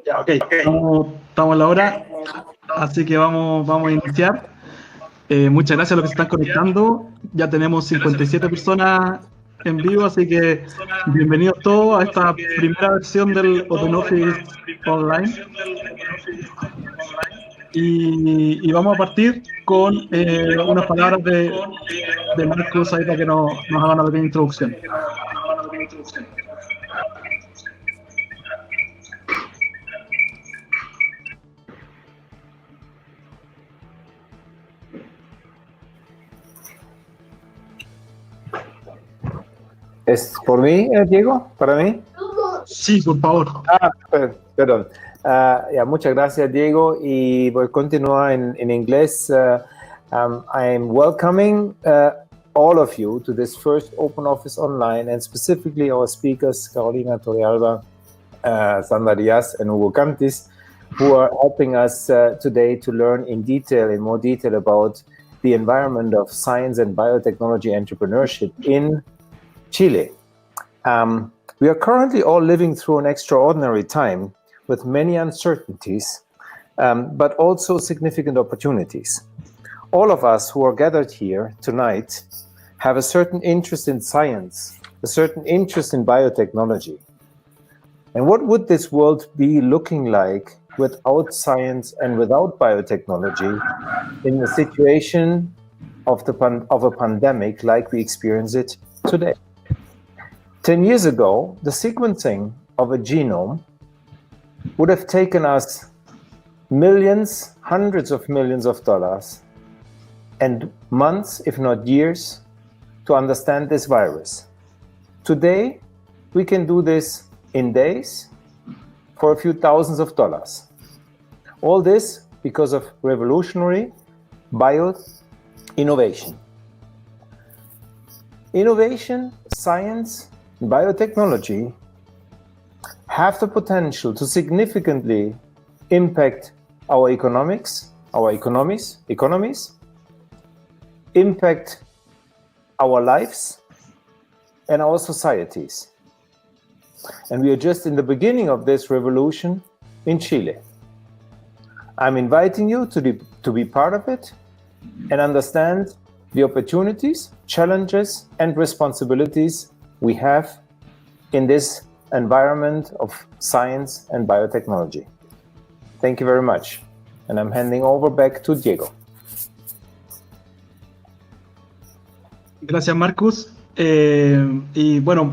Ya, ok. Estamos a la hora, así que vamos a iniciar. Muchas gracias a los que se están conectando. Ya tenemos 57 personas en vivo, así que bienvenidos todos a esta primera versión del OpenOffice Online. Y vamos a partir con unas palabras de Marcus ahí para que nos haga una pequeña introducción. ¿Es por mí, Diego? ¿Para mí? Sí, por favor. Perdón. Muchas gracias, Diego. Y voy a continuar en inglés. I am welcoming all of you to this first OpenOffice Online, and specifically our speakers, Carolina Torrealba, Sandra Diaz, and Hugo Cantis, who are helping us today to learn in more detail about the environment of science and biotechnology entrepreneurship in Chile. We are currently all living through an extraordinary time with many uncertainties, but also significant opportunities. All of us who are gathered here tonight have a certain interest in science, a certain interest in biotechnology. And what would this world be looking like without science and without biotechnology in the situation of a pandemic like we experience it today? 10 years ago, the sequencing of a genome would have taken us millions, hundreds of millions of dollars, and months, if not years, to understand this virus. Today, we can do this in days for a few thousands of dollars. All this because of revolutionary bio-innovation. Innovation, science, biotechnology have the potential to significantly impact our economies, impact our lives and our societies. And we are just in the beginning of this revolution in Chile. I'm inviting you to be part of it and understand the opportunities, challenges, and responsibilities we have in this environment of science and biotechnology. Thank you very much. And I'm handing over back to Diego. Gracias, Marcus. Y bueno,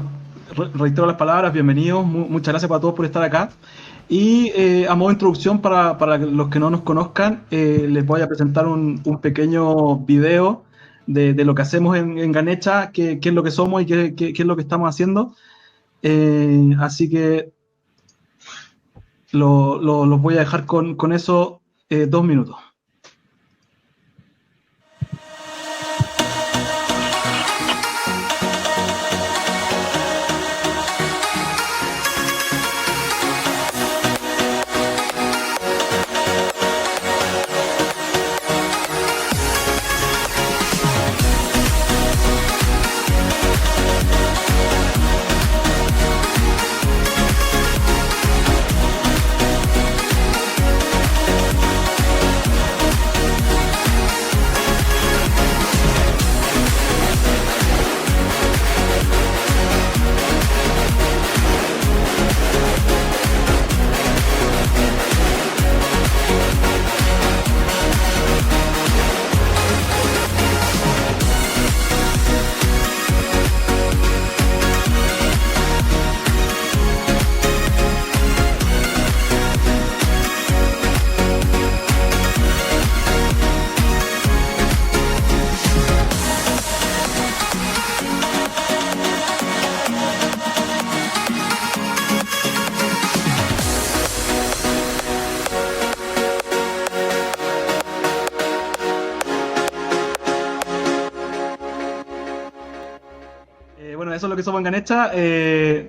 reitero las palabras, bienvenidos. Muchas gracias para todos por estar acá. Y a modo de introducción, para los que no nos conozcan, les voy a presentar un pequeño video de lo que hacemos en Ganesha, qué es lo que somos y qué es lo que estamos haciendo. Así que los voy a dejar con eso 2 minutos. Bueno, eso es lo que somos en Ganesha.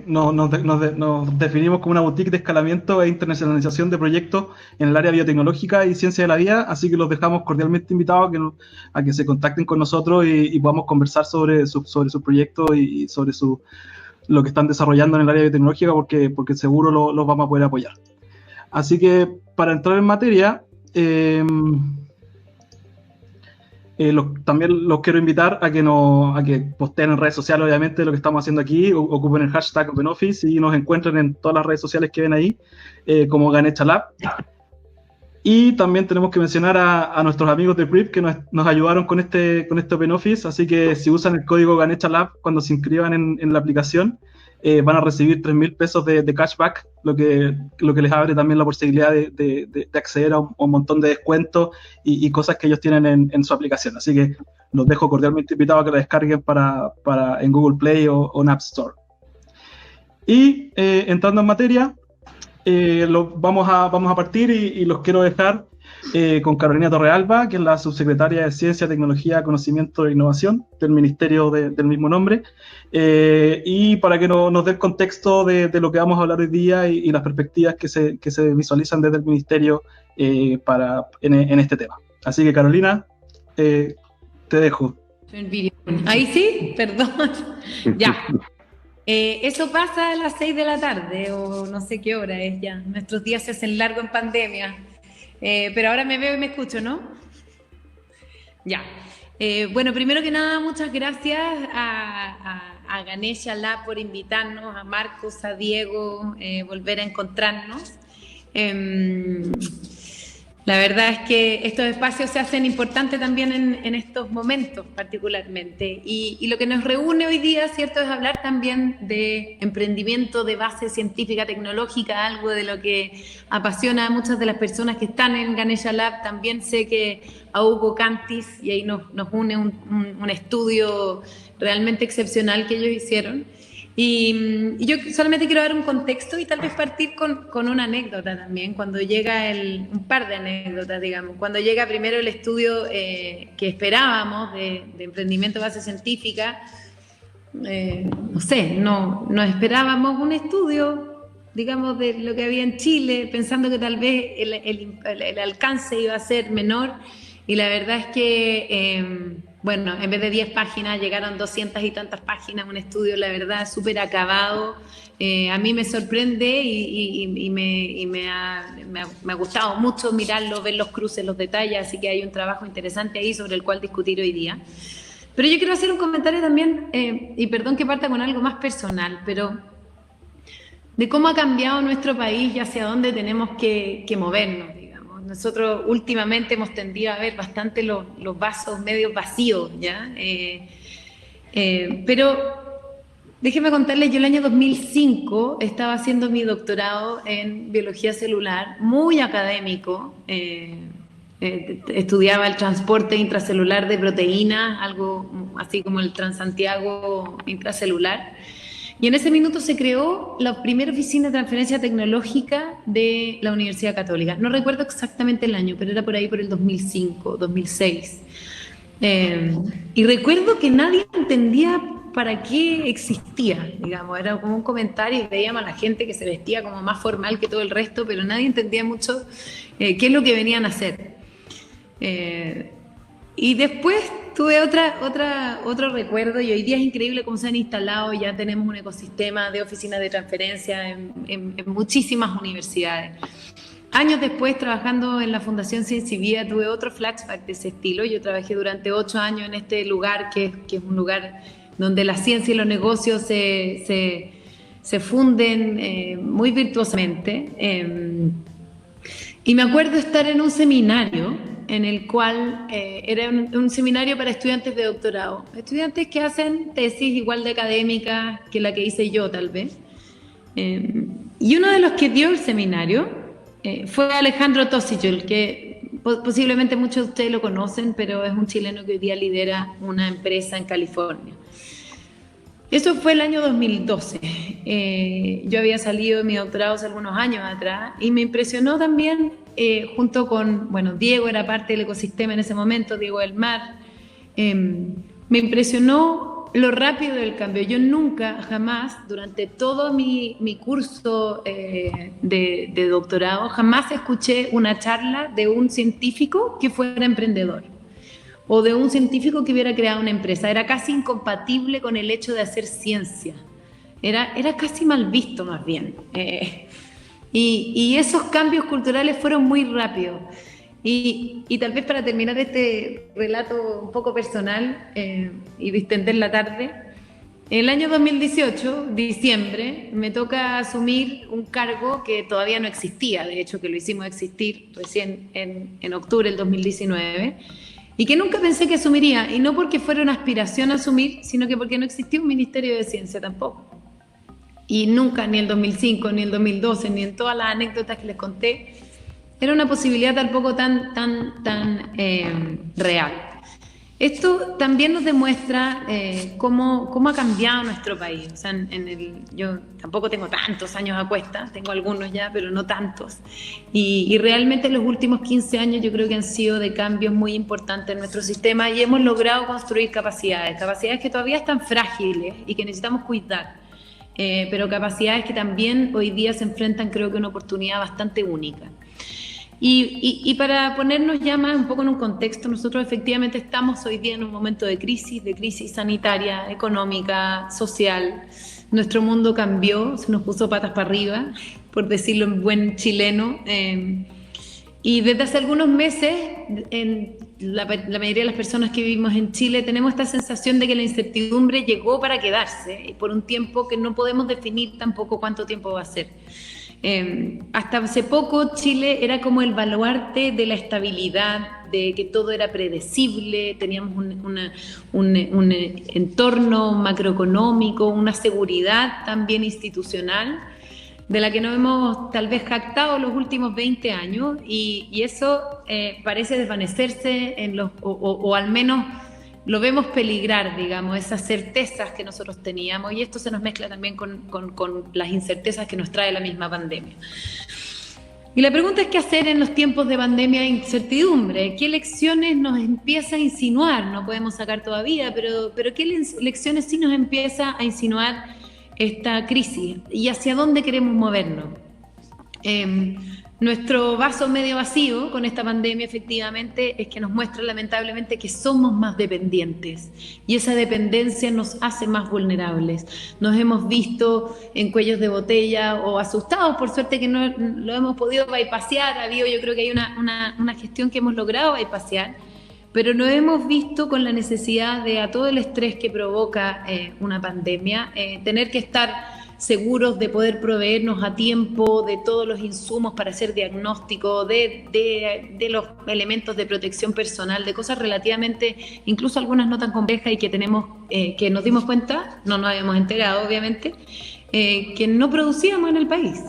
Nos definimos como una boutique de escalamiento e internacionalización de proyectos en el área biotecnológica y ciencia de la vida, así que los dejamos cordialmente invitados a que se contacten con nosotros y podamos conversar sobre sus proyectos y sobre lo que están desarrollando en el área biotecnológica, porque seguro los vamos a poder apoyar. Así que para entrar en materia, también los quiero invitar a que posteen en redes sociales, obviamente, lo que estamos haciendo aquí, ocupen el hashtag OpenOffice y nos encuentren en todas las redes sociales que ven ahí, como Ganesha Lab. Y también tenemos que mencionar a nuestros amigos de Prip que nos ayudaron con este OpenOffice, así que si usan el código Ganesha Lab cuando se inscriban en la aplicación, van a recibir 3.000 pesos de cashback, lo que les abre también la posibilidad de acceder a un montón de descuentos y cosas que ellos tienen en su aplicación. Así que los dejo cordialmente invitados a que la descarguen en Google Play o en App Store. Y entrando en materia, vamos a partir y los quiero dejar con Carolina Torrealba, que es la subsecretaria de Ciencia, Tecnología, Conocimiento e Innovación del Ministerio del mismo nombre, y para que nos dé el contexto de lo que vamos a hablar hoy día y las perspectivas que se visualizan desde el Ministerio en este tema. Así que, Carolina, te dejo. Ahí sí, perdón. Ya. Eso pasa a las 6 de la tarde o no sé qué hora es ya. Nuestros días se hacen largos en pandemia. Pero ahora me veo y me escucho, ¿no? Ya. Bueno, primero que nada, muchas gracias a Ganesha Lab por invitarnos, a Marcos, a Diego, volver a encontrarnos. La verdad es que estos espacios se hacen importantes también en estos momentos particularmente. Y lo que nos reúne hoy día, ¿cierto?, es hablar también de emprendimiento de base científica tecnológica, algo de lo que apasiona a muchas de las personas que están en Ganesha Lab. También sé que a Hugo Cantis, y ahí nos une un estudio realmente excepcional que ellos hicieron. Y yo solamente quiero dar un contexto y tal vez partir con una anécdota también, cuando llega un par de anécdotas, digamos. Cuando llega primero el estudio que esperábamos de emprendimiento de base científica, no sé, no esperábamos un estudio, digamos, de lo que había en Chile, pensando que tal vez el alcance iba a ser menor, y la verdad es que... bueno, en vez de 10 páginas llegaron 200 y tantas páginas, un estudio, la verdad, súper acabado. A mí me sorprende y me ha gustado mucho mirarlo, ver los cruces, los detalles, así que hay un trabajo interesante ahí sobre el cual discutir hoy día. Pero yo quiero hacer un comentario también, y perdón que parta con algo más personal, pero de cómo ha cambiado nuestro país y hacia dónde tenemos que movernos. Nosotros últimamente hemos tendido a ver bastante los vasos medio vacíos, ¿ya? Pero déjeme contarles, yo el año 2005 estaba haciendo mi doctorado en biología celular, muy académico. Estudiaba el transporte intracelular de proteínas, algo así como el Transantiago intracelular. Y en ese minuto se creó la primera oficina de transferencia tecnológica de la Universidad Católica. No recuerdo exactamente el año, pero era por ahí por el 2005, 2006. Y recuerdo que nadie entendía para qué existía, digamos. Era como un comentario y veíamos a la gente que se vestía como más formal que todo el resto, pero nadie entendía mucho qué es lo que venían a hacer. Y después tuve otro recuerdo, y hoy día es increíble cómo se han instalado. Ya tenemos un ecosistema de oficinas de transferencia en muchísimas universidades. Años después, trabajando en la Fundación Ciencia y Vida, tuve otro flashback de ese estilo. Yo trabajé durante 8 años en este lugar, que es un lugar donde la ciencia y los negocios se funden muy virtuosamente. Y me acuerdo estar en un seminario en el cual era un seminario para estudiantes de doctorado, estudiantes que hacen tesis igual de académicas que la que hice yo tal vez, y uno de los que dio el seminario fue Alejandro Tosichul, que posiblemente muchos de ustedes lo conocen, pero es un chileno que hoy día lidera una empresa en California. Eso fue el año 2012. Yo había salido de mi doctorado hace algunos años atrás y me impresionó también, junto con, bueno, Diego era parte del ecosistema en ese momento, Diego del Mar, me impresionó lo rápido del cambio. Yo nunca, jamás, durante todo mi curso de doctorado, jamás escuché una charla de un científico que fuera emprendedor, o de un científico que hubiera creado una empresa. Era casi incompatible con el hecho de hacer ciencia. Era casi mal visto, más bien. Y esos cambios culturales fueron muy rápidos. Y tal vez para terminar este relato un poco personal y distender la tarde, en el año 2018, diciembre, me toca asumir un cargo que todavía no existía, de hecho que lo hicimos existir recién en octubre del 2019, y que nunca pensé que asumiría, y no porque fuera una aspiración a asumir, sino que porque no existía un Ministerio de Ciencia tampoco. Y nunca, ni en el 2005, ni en el 2012, ni en todas las anécdotas que les conté, era una posibilidad tampoco tan real. Esto también nos demuestra cómo ha cambiado nuestro país. O sea, yo tampoco tengo tantos años a cuesta, tengo algunos ya, pero no tantos. Y realmente los últimos 15 años yo creo que han sido de cambios muy importantes en nuestro sistema y hemos logrado construir capacidades que todavía están frágiles y que necesitamos cuidar. Pero capacidades que también hoy día se enfrentan, creo que una oportunidad bastante única. Y para ponernos ya más un poco en un contexto, nosotros efectivamente estamos hoy día en un momento de crisis sanitaria, económica, social. Nuestro mundo cambió, se nos puso patas para arriba, por decirlo en buen chileno. Y desde hace algunos meses, la mayoría de las personas que vivimos en Chile tenemos esta sensación de que la incertidumbre llegó para quedarse y por un tiempo que no podemos definir tampoco cuánto tiempo va a ser. Hasta hace poco Chile era como el baluarte de la estabilidad, de que todo era predecible, teníamos un entorno macroeconómico, una seguridad también institucional, de la que nos hemos tal vez jactado los últimos 20 años y eso parece desvanecerse o al menos lo vemos peligrar, digamos, esas certezas que nosotros teníamos y esto se nos mezcla también con las incertezas que nos trae la misma pandemia. Y la pregunta es qué hacer en los tiempos de pandemia e incertidumbre, qué lecciones nos empieza a insinuar, no podemos sacar todavía, pero qué lecciones sí nos empieza a insinuar esta crisis y hacia dónde queremos movernos. Nuestro vaso medio vacío con esta pandemia efectivamente es que nos muestra lamentablemente que somos más dependientes y esa dependencia nos hace más vulnerables. Nos hemos visto en cuellos de botella o asustados, por suerte que no lo hemos podido bypassear, yo creo que hay una gestión que hemos logrado bypassear, pero nos hemos visto con la necesidad de, a todo el estrés que provoca una pandemia, tener que estar seguros de poder proveernos a tiempo de todos los insumos para hacer diagnóstico, de los elementos de protección personal, de cosas relativamente, incluso algunas no tan complejas y que tenemos, que nos dimos cuenta, no nos habíamos enterado obviamente, que no producíamos en el país.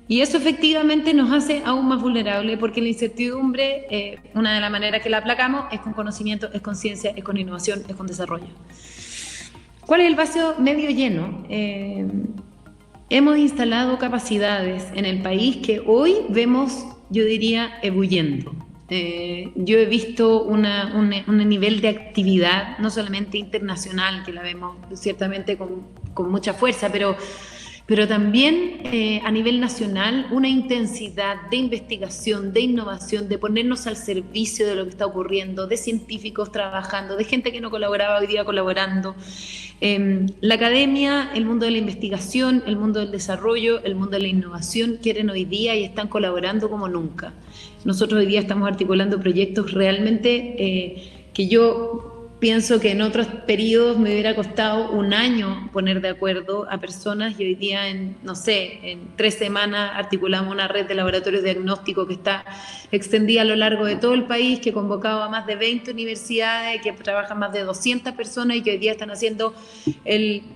Y eso efectivamente nos hace aún más vulnerables porque la incertidumbre, una de las maneras que la aplacamos es con conocimiento, es con ciencia, es con innovación, es con desarrollo. ¿Cuál es el vaso medio lleno? Hemos instalado capacidades en el país que hoy vemos, yo diría, ebulliendo. Yo he visto un nivel de actividad, no solamente internacional, que la vemos ciertamente con mucha fuerza, pero también a nivel nacional una intensidad de investigación, de innovación, de ponernos al servicio de lo que está ocurriendo, de científicos trabajando, de gente que no colaboraba hoy día colaborando. La academia, el mundo de la investigación, el mundo del desarrollo, el mundo de la innovación quieren hoy día y están colaborando como nunca. Nosotros hoy día estamos articulando proyectos realmente que yo pienso que en otros periodos me hubiera costado un año poner de acuerdo a personas y hoy día en 3 semanas articulamos una red de laboratorios de diagnóstico que está extendida a lo largo de todo el país, que convocaba a más de 20 universidades, que trabajan más de 200 personas y que hoy día están haciendo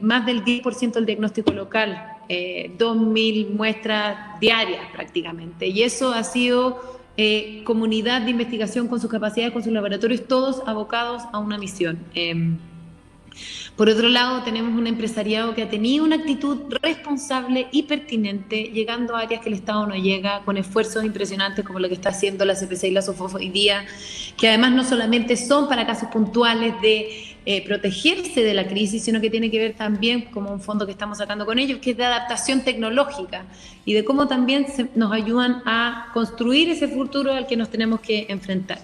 más del 10% del diagnóstico local, 2.000 muestras diarias prácticamente. Y eso ha sido comunidad de investigación con sus capacidades, con sus laboratorios, todos abocados a una misión. Por otro lado, tenemos un empresariado que ha tenido una actitud responsable y pertinente, llegando a áreas que el Estado no llega, con esfuerzos impresionantes como lo que está haciendo la CPC y la SOFOF hoy día, que además no solamente son para casos puntuales de protegerse de la crisis, sino que tiene que ver también, como un fondo que estamos sacando con ellos, que es de adaptación tecnológica y de cómo también nos ayudan a construir ese futuro al que nos tenemos que enfrentar.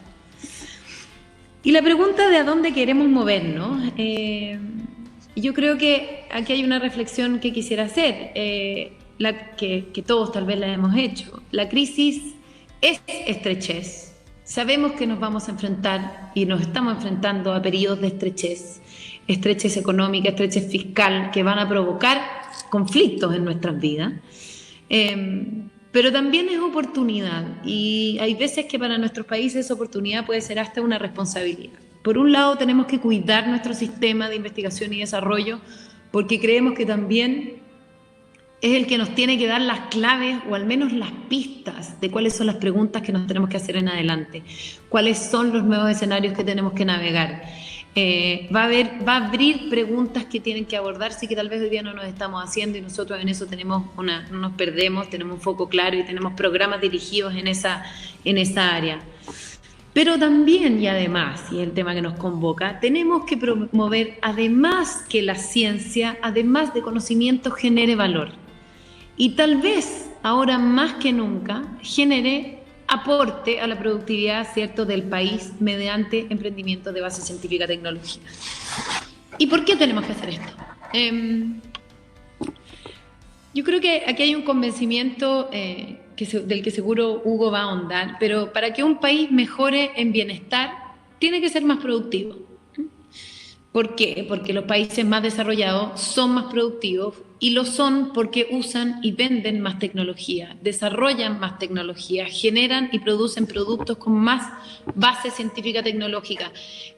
Y la pregunta de a dónde queremos movernos, yo creo que aquí hay una reflexión que quisiera hacer. que todos tal vez la hemos hecho. La crisis es estrechez. Sabemos que nos vamos a enfrentar y nos estamos enfrentando a periodos de estrechez económica, estrechez fiscal, que van a provocar conflictos en nuestras vidas. Pero también es oportunidad, y hay veces que para nuestros países esa oportunidad puede ser hasta una responsabilidad. Por un lado, tenemos que cuidar nuestro sistema de investigación y desarrollo, porque creemos que también es el que nos tiene que dar las claves o al menos las pistas de cuáles son las preguntas que nos tenemos que hacer en adelante, cuáles son los nuevos escenarios que tenemos que navegar. Va a abrir preguntas que tienen que abordarse y que tal vez hoy día no nos estamos haciendo, y nosotros en eso no nos perdemos, tenemos un foco claro y tenemos programas dirigidos en esa área. Pero también y además, y es el tema que nos convoca, tenemos que promover, además que la ciencia, además de conocimiento, genere valor. Y tal vez ahora más que nunca genere aporte a la productividad, ¿cierto?, del país mediante emprendimientos de base científica tecnológica. ¿Y por qué tenemos que hacer esto? Yo creo que aquí hay un convencimiento del que seguro Hugo va a ahondar, pero para que un país mejore en bienestar, tiene que ser más productivo. ¿Por qué? Porque los países más desarrollados son más productivos, y lo son porque usan y venden más tecnología, desarrollan más tecnología, generan y producen productos con más base científica tecnológica,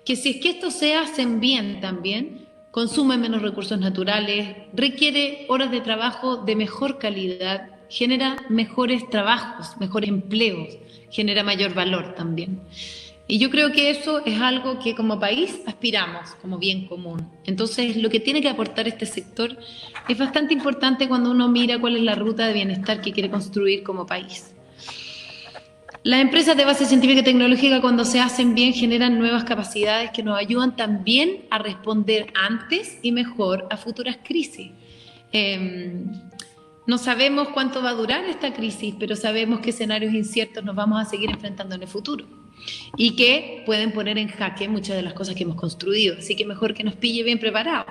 que si es que estos se hacen bien también, consumen menos recursos naturales, requiere horas de trabajo de mejor calidad, genera mejores trabajos, mejores empleos, genera mayor valor también. Y yo creo que eso es algo que como país aspiramos como bien común. Entonces, lo que tiene que aportar este sector es bastante importante cuando uno mira cuál es la ruta de bienestar que quiere construir como país. Las empresas de base científica y tecnológica, cuando se hacen bien, generan nuevas capacidades que nos ayudan también a responder antes y mejor a futuras crisis. No sabemos cuánto va a durar esta crisis, pero sabemos que escenarios inciertos nos vamos a seguir enfrentando en el futuro y que pueden poner en jaque muchas de las cosas que hemos construido. Así que mejor que nos pille bien preparados.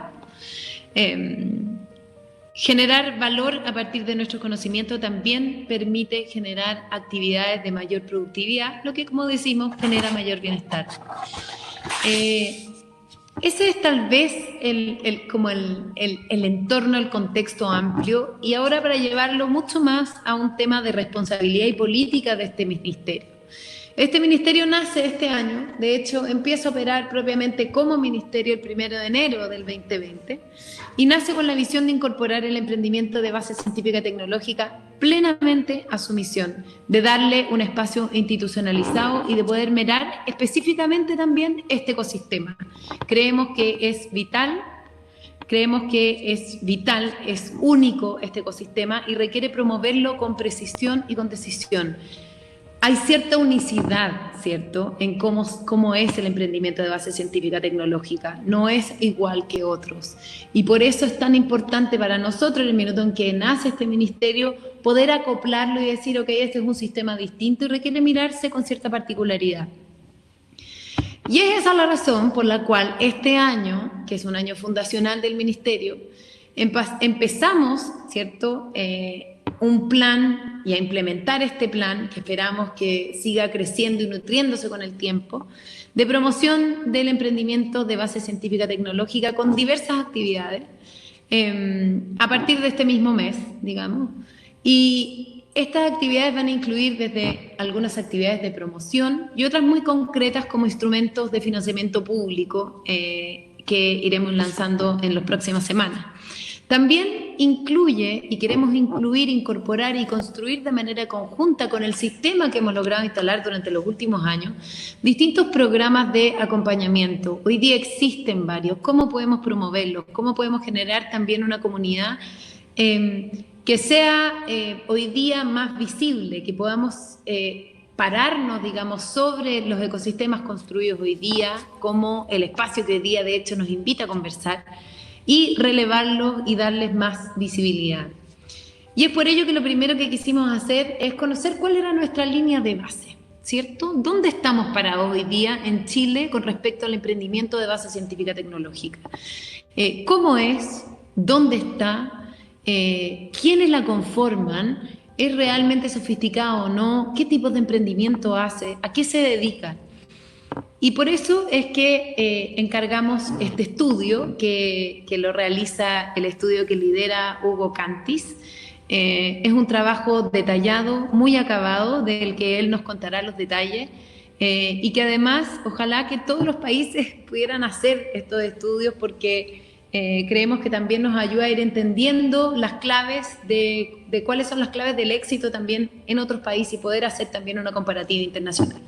Generar valor a partir de nuestro conocimiento también permite generar actividades de mayor productividad, lo que, como decimos, genera mayor bienestar. Ese es tal vez el entorno, el contexto amplio, y ahora para llevarlo mucho más a un tema de responsabilidad y política de este ministerio. Este ministerio nace este año, de hecho empieza a operar propiamente como ministerio el 1 de enero del 2020, y nace con la visión de incorporar el emprendimiento de base científica y tecnológica plenamente a su misión, de darle un espacio institucionalizado y de poder mirar específicamente también este ecosistema. Creemos que es vital, es único este ecosistema y requiere promoverlo con precisión y con decisión. Hay cierta unicidad, ¿cierto?, en cómo es el emprendimiento de base científica tecnológica. No es igual que otros. Y por eso es tan importante para nosotros, en el minuto en que nace este ministerio, poder acoplarlo y decir, ok, este es un sistema distinto y requiere mirarse con cierta particularidad. Y es esa la razón por la cual este año, que es un año fundacional del ministerio, empezamos, ¿cierto?, un plan y a implementar este plan, que esperamos que siga creciendo y nutriéndose con el tiempo, de promoción del emprendimiento de base científica tecnológica con diversas actividades a partir de este mismo mes, digamos. Y estas actividades van a incluir desde algunas actividades de promoción y otras muy concretas como instrumentos de financiamiento público que iremos lanzando en las próximas semanas. También incluye, y queremos incluir, incorporar y construir de manera conjunta con el sistema que hemos logrado instalar durante los últimos años, distintos programas de acompañamiento. Hoy día existen varios. ¿Cómo podemos promoverlos? ¿Cómo podemos generar también una comunidad que sea hoy día más visible, que podamos pararnos, digamos, sobre los ecosistemas construidos hoy día, como el espacio que hoy día, de hecho, nos invita a conversar, y relevarlos y darles más visibilidad? Y es por ello que lo primero que quisimos hacer es conocer cuál era nuestra línea de base, ¿cierto? ¿Dónde estamos parados hoy día en Chile con respecto al emprendimiento de base científica tecnológica? ¿Cómo es? ¿Dónde está? quiénes la conforman, es realmente sofisticado o no, qué tipo de emprendimiento hace, a qué se dedica. Y por eso es que encargamos este estudio que lo realiza el estudio que lidera Hugo Cantis. Es un trabajo detallado, muy acabado, del que él nos contará los detalles, y que además ojalá que todos los países pudieran hacer estos estudios, porque creemos que también nos ayuda a ir entendiendo las claves de cuáles son las claves del éxito también en otros países y poder hacer también una comparativa internacional.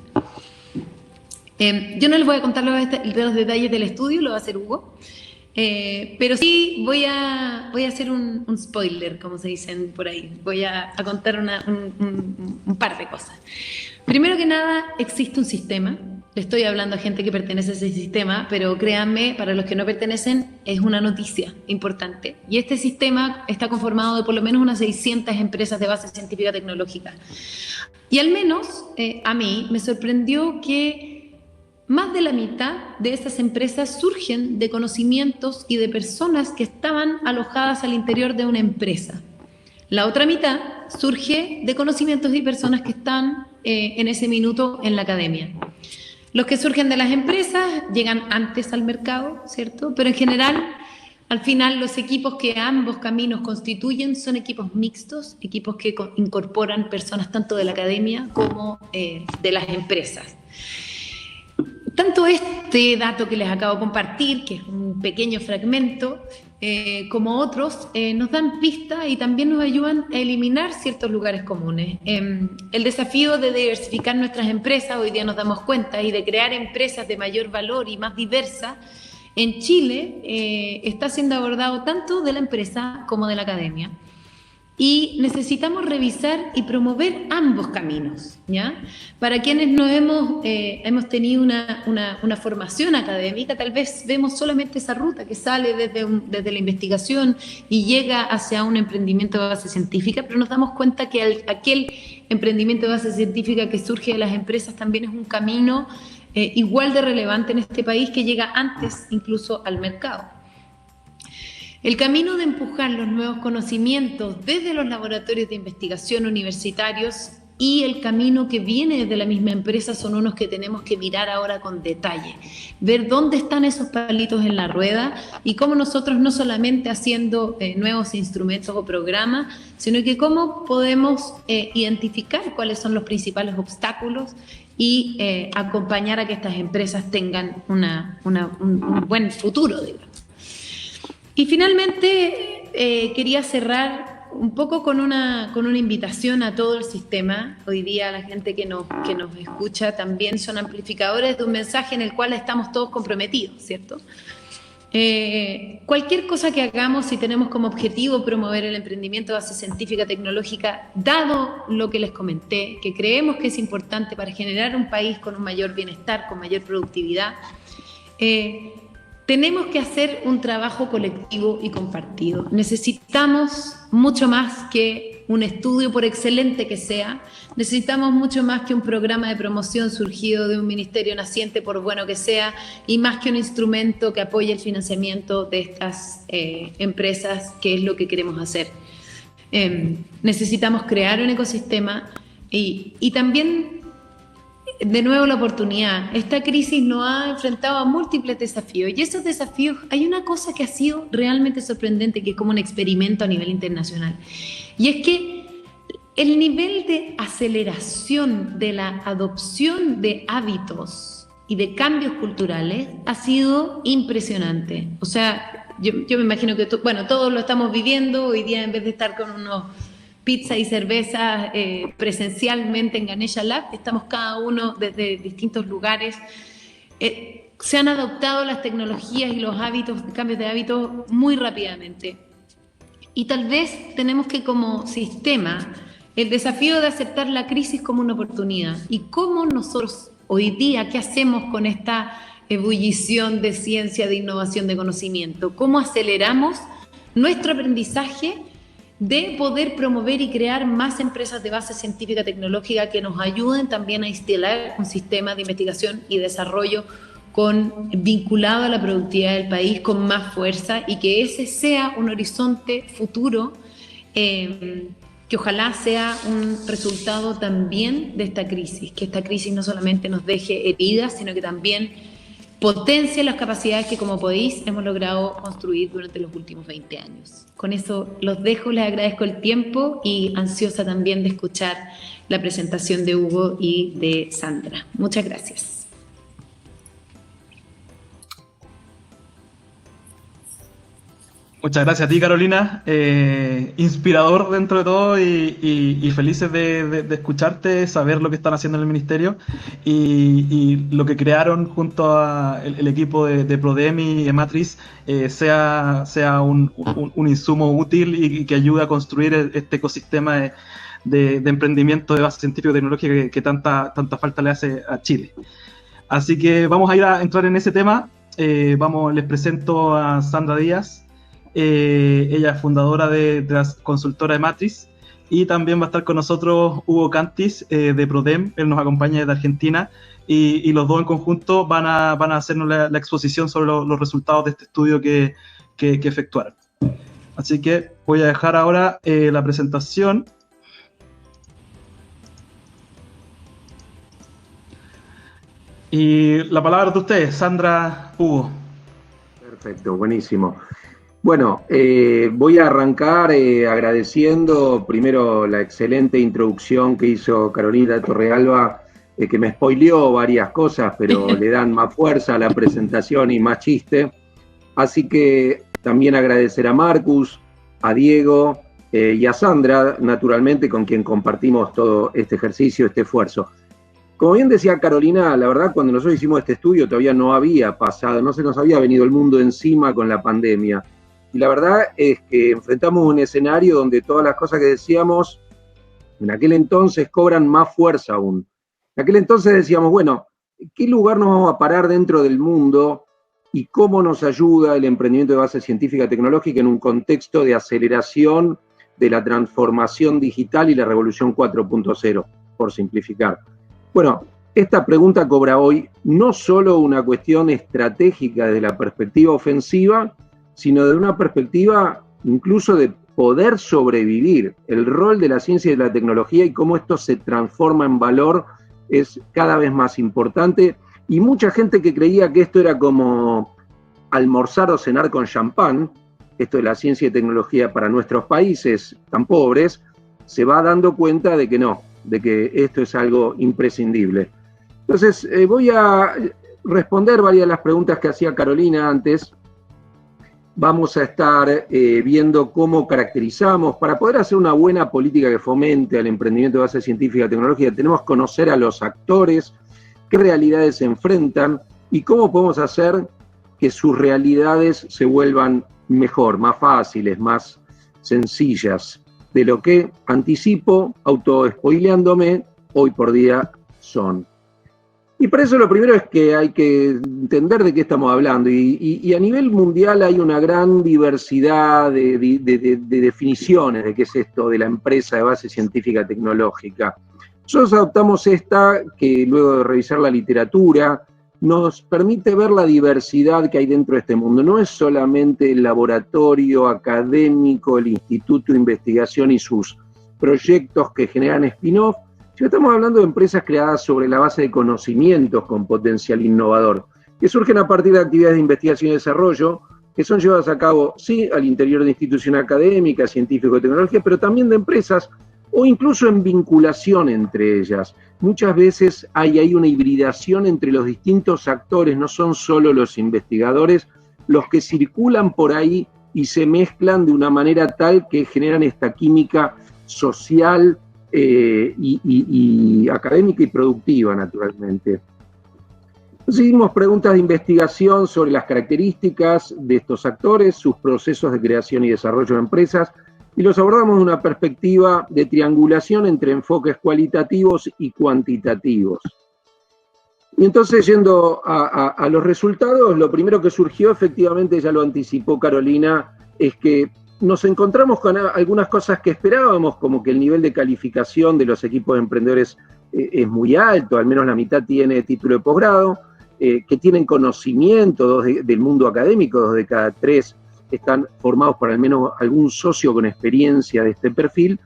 Yo no les voy a contar los detalles del estudio, lo va a hacer Hugo, pero sí voy a hacer un spoiler, como se dicen por ahí. Voy a contar un par de cosas. Primero que nada, existe un sistema. Le estoy hablando a gente que pertenece a ese sistema, pero créanme, para los que no pertenecen, es una noticia importante. Y este sistema está conformado de por lo menos unas 600 empresas de base científica tecnológica. Y al menos a mí me sorprendió que más de la mitad de esas empresas surgen de conocimientos y de personas que estaban alojadas al interior de una empresa. La otra mitad surge de conocimientos y personas que están en ese minuto en la academia. Los que surgen de las empresas llegan antes al mercado, ¿cierto? Pero en general, al final, los equipos que ambos caminos constituyen son equipos mixtos, equipos que incorporan personas tanto de la academia como de las empresas. Tanto este dato que les acabo de compartir, que es un pequeño fragmento, como otros, nos dan pistas y también nos ayudan a eliminar ciertos lugares comunes. El desafío de diversificar nuestras empresas, hoy día nos damos cuenta, y de crear empresas de mayor valor y más diversas, en Chile está siendo abordado tanto de la empresa como de la academia. Y necesitamos revisar y promover ambos caminos, ¿ya? Para quienes no hemos tenido una formación académica, tal vez vemos solamente esa ruta que sale desde la investigación y llega hacia un emprendimiento de base científica, pero nos damos cuenta que aquel emprendimiento de base científica que surge de las empresas también es un camino igual de relevante en este país, que llega antes incluso al mercado. El camino de empujar los nuevos conocimientos desde los laboratorios de investigación universitarios y el camino que viene desde la misma empresa son unos que tenemos que mirar ahora con detalle, ver dónde están esos palitos en la rueda y cómo nosotros, no solamente haciendo nuevos instrumentos o programas, sino que cómo podemos identificar cuáles son los principales obstáculos y acompañar a que estas empresas tengan un buen futuro, digamos. Y finalmente quería cerrar un poco con una invitación a todo el sistema. Hoy día la gente que nos escucha también son amplificadores de un mensaje en el cual estamos todos comprometidos, ¿cierto? Cualquier cosa que hagamos, si tenemos como objetivo promover el emprendimiento de base científica tecnológica, dado lo que les comenté, que creemos que es importante para generar un país con un mayor bienestar, con mayor productividad, tenemos que hacer un trabajo colectivo y compartido. Necesitamos mucho más que un estudio, por excelente que sea. Necesitamos mucho más que un programa de promoción surgido de un ministerio naciente, por bueno que sea, y más que un instrumento que apoye el financiamiento de estas empresas, que es lo que queremos hacer. Necesitamos crear un ecosistema y también, de nuevo, la oportunidad. Esta crisis nos ha enfrentado a múltiples desafíos, y esos desafíos, hay una cosa que ha sido realmente sorprendente, que es como un experimento a nivel internacional, y es que el nivel de aceleración de la adopción de hábitos y de cambios culturales ha sido impresionante. O sea, yo me imagino que todos lo estamos viviendo hoy día. En vez de estar con unos pizza y cerveza presencialmente en Ganesha Lab, estamos cada uno desde distintos lugares. Se han adoptado las tecnologías y los hábitos, cambios de hábitos muy rápidamente. Y tal vez tenemos que, como sistema, el desafío de aceptar la crisis como una oportunidad. Y cómo nosotros hoy día, ¿qué hacemos con esta ebullición de ciencia, de innovación, de conocimiento? ¿Cómo aceleramos nuestro aprendizaje de poder promover y crear más empresas de base científica tecnológica que nos ayuden también a instalar un sistema de investigación y desarrollo vinculado a la productividad del país con más fuerza, y que ese sea un horizonte futuro que ojalá sea un resultado también de esta crisis, que esta crisis no solamente nos deje heridas, sino que también potencie las capacidades que como país hemos logrado construir durante los últimos 20 años. Con eso los dejo, les agradezco el tiempo y ansiosa también de escuchar la presentación de Hugo y de Sandra. Muchas gracias. Muchas gracias a ti, Carolina. Inspirador dentro de todo y felices de escucharte, saber lo que están haciendo en el ministerio y lo que crearon junto a el equipo de Prodem y Ematriz sea un insumo útil y que ayude a construir este ecosistema de emprendimiento de base científico-tecnológica que tanta falta le hace a Chile. Así que vamos a ir a entrar en ese tema. Les presento a Sandra Díaz. Ella es fundadora de la consultora Ematriz y también va a estar con nosotros Hugo Cantis de Prodem. Él nos acompaña desde Argentina y los dos en conjunto van a hacernos la exposición sobre los resultados de este estudio que efectuaron. Así que voy a dejar ahora la presentación. Y la palabra de ustedes, Sandra, Hugo. Perfecto, buenísimo. Bueno, voy a arrancar agradeciendo primero la excelente introducción que hizo Carolina Torrealba, que me spoileó varias cosas, pero le dan más fuerza a la presentación y más chiste. Así que también agradecer a Marcus, a Diego y a Sandra, naturalmente, con quien compartimos todo este ejercicio, este esfuerzo. Como bien decía Carolina, la verdad, cuando nosotros hicimos este estudio todavía no había pasado, no se nos había venido el mundo encima con la pandemia. Y la verdad es que enfrentamos un escenario donde todas las cosas que decíamos en aquel entonces cobran más fuerza aún. En aquel entonces decíamos, bueno, ¿qué lugar nos vamos a parar dentro del mundo y cómo nos ayuda el emprendimiento de base científica tecnológica en un contexto de aceleración de la transformación digital y la revolución 4.0, por simplificar? Bueno, esta pregunta cobra hoy no solo una cuestión estratégica desde la perspectiva ofensiva, sino de una perspectiva incluso de poder sobrevivir. El rol de la ciencia y de la tecnología y cómo esto se transforma en valor es cada vez más importante. Y mucha gente que creía que esto era como almorzar o cenar con champán, esto de la ciencia y tecnología para nuestros países tan pobres, se va dando cuenta de que no, de que esto es algo imprescindible. Entonces, voy a responder varias de las preguntas que hacía Carolina antes. Vamos a estar viendo cómo caracterizamos. Para poder hacer una buena política que fomente al emprendimiento de base científica y tecnológica, tenemos que conocer a los actores, qué realidades se enfrentan y cómo podemos hacer que sus realidades se vuelvan mejor, más fáciles, más sencillas, de lo que anticipo, auto-spoileándome, hoy por día son. Y para eso lo primero es que hay que entender de qué estamos hablando. Y a nivel mundial hay una gran diversidad de definiciones de qué es esto de la empresa de base científica tecnológica. Nosotros adoptamos esta que luego de revisar la literatura nos permite ver la diversidad que hay dentro de este mundo. No es solamente el laboratorio académico, el instituto de investigación y sus proyectos que generan spin-off, sino estamos hablando de empresas creadas sobre la base de conocimientos con potencial innovador, que surgen a partir de actividades de investigación y desarrollo, que son llevadas a cabo, sí, al interior de instituciones académicas, científico-tecnológicas, pero también de empresas, o incluso en vinculación entre ellas. Muchas veces hay ahí una hibridación entre los distintos actores, no son solo los investigadores los que circulan por ahí y se mezclan de una manera tal que generan esta química social, y académica y productiva, naturalmente. Hicimos preguntas de investigación sobre las características de estos actores, sus procesos de creación y desarrollo de empresas, y los abordamos de una perspectiva de triangulación entre enfoques cualitativos y cuantitativos. Y entonces, yendo a los resultados, lo primero que surgió, efectivamente, ya lo anticipó Carolina, es que nos encontramos con algunas cosas que esperábamos, como que el nivel de calificación de los equipos de emprendedores es muy alto, al menos la mitad tiene título de posgrado, que tienen conocimiento del mundo académico, 2 de cada 3 están formados por al menos algún socio con experiencia de este perfil,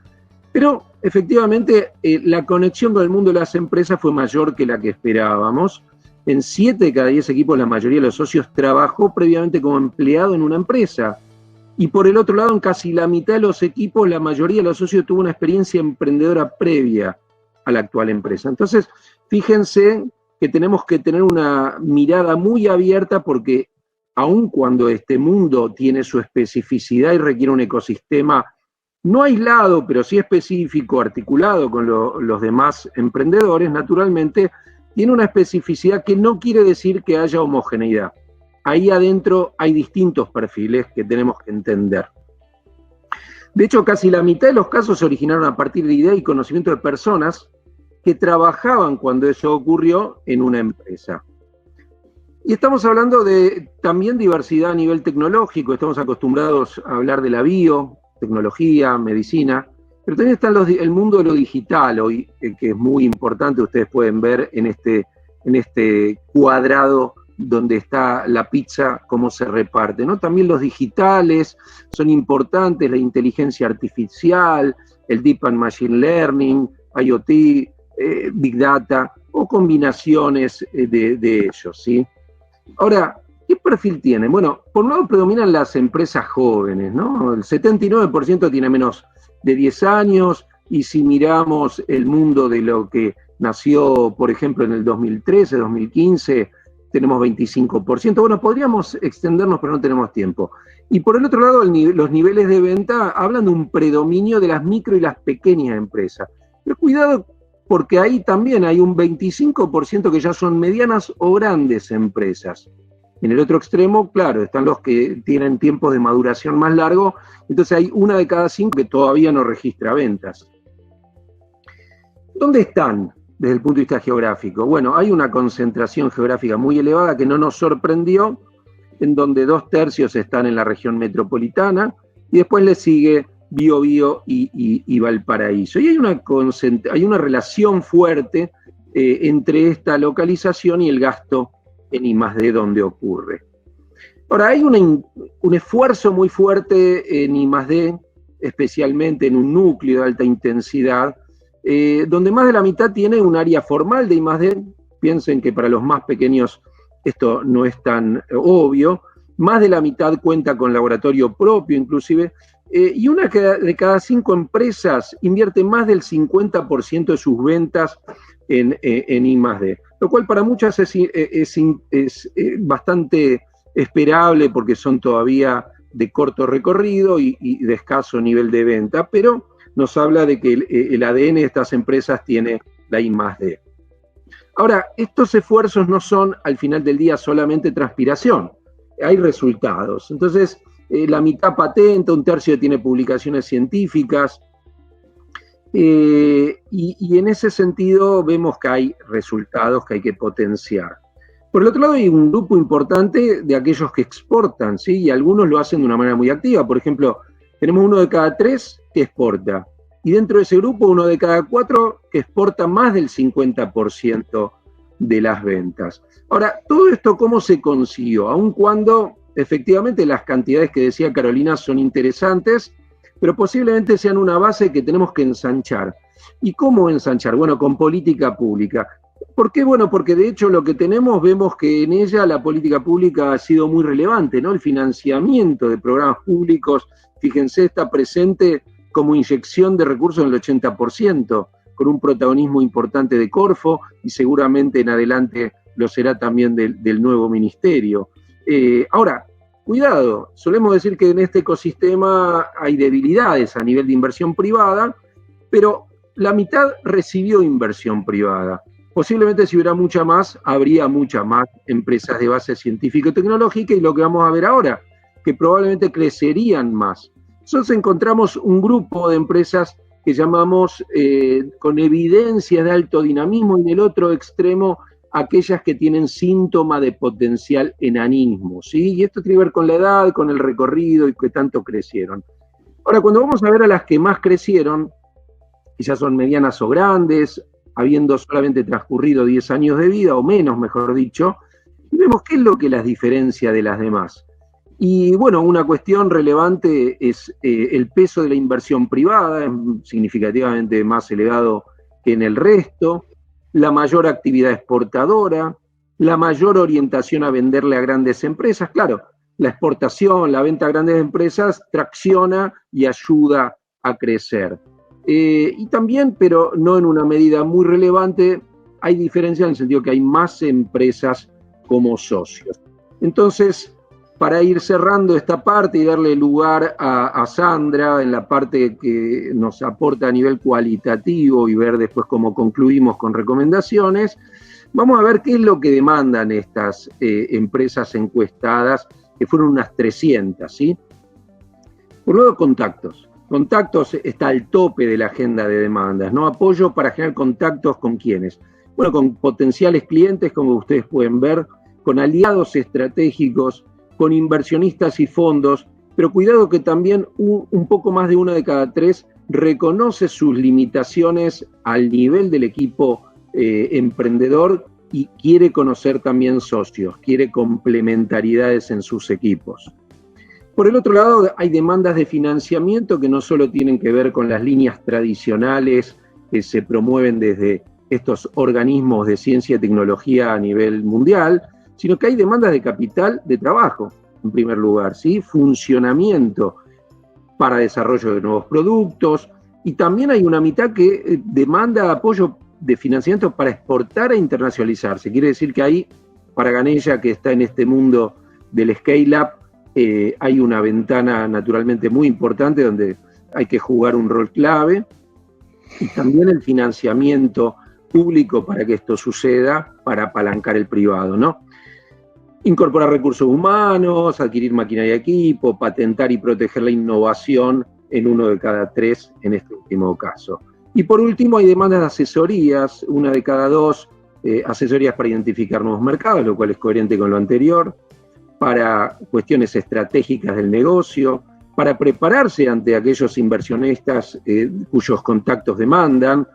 pero efectivamente la conexión con el mundo de las empresas fue mayor que la que esperábamos. En 7 de cada 10 equipos, la mayoría de los socios trabajó previamente como empleado en una empresa. Y por el otro lado, en casi la mitad de los equipos, la mayoría de los socios tuvo una experiencia emprendedora previa a la actual empresa. Entonces, fíjense que tenemos que tener una mirada muy abierta porque aun cuando este mundo tiene su especificidad y requiere un ecosistema no aislado, pero sí específico, articulado con los demás emprendedores, naturalmente, tiene una especificidad que no quiere decir que haya homogeneidad. Ahí adentro hay distintos perfiles que tenemos que entender. De hecho, casi la mitad de los casos se originaron a partir de idea y conocimiento de personas que trabajaban cuando eso ocurrió en una empresa. Y estamos hablando de también diversidad a nivel tecnológico, estamos acostumbrados a hablar de la biotecnología, medicina, pero también está el mundo de lo digital hoy, que es muy importante, ustedes pueden ver en este cuadrado donde está la pizza, cómo se reparte, ¿no? También los digitales son importantes, la inteligencia artificial, el Deep and Machine Learning, IoT, Big Data, o combinaciones de ellos, ¿sí? Ahora, ¿qué perfil tienen? Bueno, por un lado predominan las empresas jóvenes, ¿no? El 79% tiene menos de 10 años, y si miramos el mundo de lo que nació, por ejemplo, en el 2013, 2015, tenemos 25%. Bueno, podríamos extendernos, pero no tenemos tiempo. Y por el otro lado, los niveles de venta hablan de un predominio de las micro y las pequeñas empresas. Pero cuidado, porque ahí también hay un 25% que ya son medianas o grandes empresas. En el otro extremo, claro, están los que tienen tiempos de maduración más largos, entonces hay 1 de cada 5 que todavía no registra ventas. ¿Dónde están desde el punto de vista geográfico? Bueno, hay una concentración geográfica muy elevada que no nos sorprendió, en donde 2/3 están en la región metropolitana, y después le sigue Biobío y Valparaíso. Y hay una relación fuerte entre esta localización y el gasto en I+D donde ocurre. Ahora, hay un esfuerzo muy fuerte en I+D, especialmente en un núcleo de alta intensidad, donde más de la mitad tiene un área formal de I+D. Piensen que para los más pequeños esto no es tan obvio. Más de la mitad cuenta con laboratorio propio, inclusive, y 1 de cada 5 empresas invierte más del 50% de sus ventas en I+D, lo cual para muchas es bastante esperable porque son todavía de corto recorrido y de escaso nivel de venta, pero nos habla de que el ADN de estas empresas tiene la I+D. Ahora, estos esfuerzos no son al final del día solamente transpiración, hay resultados. Entonces, la mitad patenta, 1/3 tiene publicaciones científicas, y en ese sentido vemos que hay resultados que hay que potenciar. Por el otro lado, hay un grupo importante de aquellos que exportan, ¿sí? Y algunos lo hacen de una manera muy activa. Por ejemplo, tenemos 1 de cada 3 que exporta, y dentro de ese grupo 1 de cada 4 que exporta más del 50% de las ventas. Ahora, todo esto, ¿cómo se consiguió? Aun cuando efectivamente las cantidades que decía Carolina son interesantes, pero posiblemente sean una base que tenemos que ensanchar. ¿Y cómo ensanchar? Bueno, con política pública. ¿Por qué? Bueno, porque de hecho lo que tenemos, vemos que en ella la política pública ha sido muy relevante, ¿no? El financiamiento de programas públicos, fíjense, está presente como inyección de recursos en el 80%, con un protagonismo importante de Corfo, y seguramente en adelante lo será también del nuevo ministerio. Ahora, cuidado, solemos decir que en este ecosistema hay debilidades a nivel de inversión privada, pero la mitad recibió inversión privada. Posiblemente si hubiera mucha más, habría muchas más empresas de base científico-tecnológica, y lo que vamos a ver ahora, que probablemente crecerían más. Entonces encontramos un grupo de empresas que llamamos con evidencia de alto dinamismo, y en el otro extremo aquellas que tienen síntoma de potencial enanismo, ¿sí? Y esto tiene que ver con la edad, con el recorrido y que tanto crecieron. Ahora, cuando vamos a ver a las que más crecieron, quizás son medianas o grandes, habiendo solamente transcurrido 10 años de vida, o menos, mejor dicho, y vemos qué es lo que las diferencia de las demás. Y bueno, una cuestión relevante es el peso de la inversión privada, es significativamente más elevado que en el resto, la mayor actividad exportadora, la mayor orientación a venderle a grandes empresas. Claro, la exportación, la venta a grandes empresas tracciona y ayuda a crecer. Y también, pero no en una medida muy relevante, hay diferencia en el sentido que hay más empresas como socios. Entonces, para ir cerrando esta parte y darle lugar a Sandra en la parte que nos aporta a nivel cualitativo y ver después cómo concluimos con recomendaciones, vamos a ver qué es lo que demandan estas empresas encuestadas, que fueron unas 300, ¿sí? Por luego, contactos. Contactos está al tope de la agenda de demandas, ¿no? Apoyo para generar contactos con ¿quiénes? Bueno, con potenciales clientes, como ustedes pueden ver, con aliados estratégicos, con inversionistas y fondos, pero cuidado que también un poco más de 1 de cada 3 reconoce sus limitaciones al nivel del equipo emprendedor y quiere conocer también socios, quiere complementariedades en sus equipos. Por el otro lado, hay demandas de financiamiento que no solo tienen que ver con las líneas tradicionales que se promueven desde estos organismos de ciencia y tecnología a nivel mundial, sino que hay demandas de capital de trabajo, en primer lugar, ¿sí? Funcionamiento para desarrollo de nuevos productos, y también hay una mitad que demanda apoyo de financiamiento para exportar e internacionalizarse. Quiere decir que ahí, para Ganella, que está en este mundo del scale-up, hay una ventana naturalmente muy importante donde hay que jugar un rol clave, y también el financiamiento público para que esto suceda, para apalancar el privado, ¿no? Incorporar recursos humanos, adquirir maquinaria y equipo, patentar y proteger la innovación en 1 de cada 3 en este último caso. Y por último hay demandas de asesorías, 1 de cada 2 asesorías para identificar nuevos mercados, lo cual es coherente con lo anterior, para cuestiones estratégicas del negocio, para prepararse ante aquellos inversionistas cuyos contactos demandan,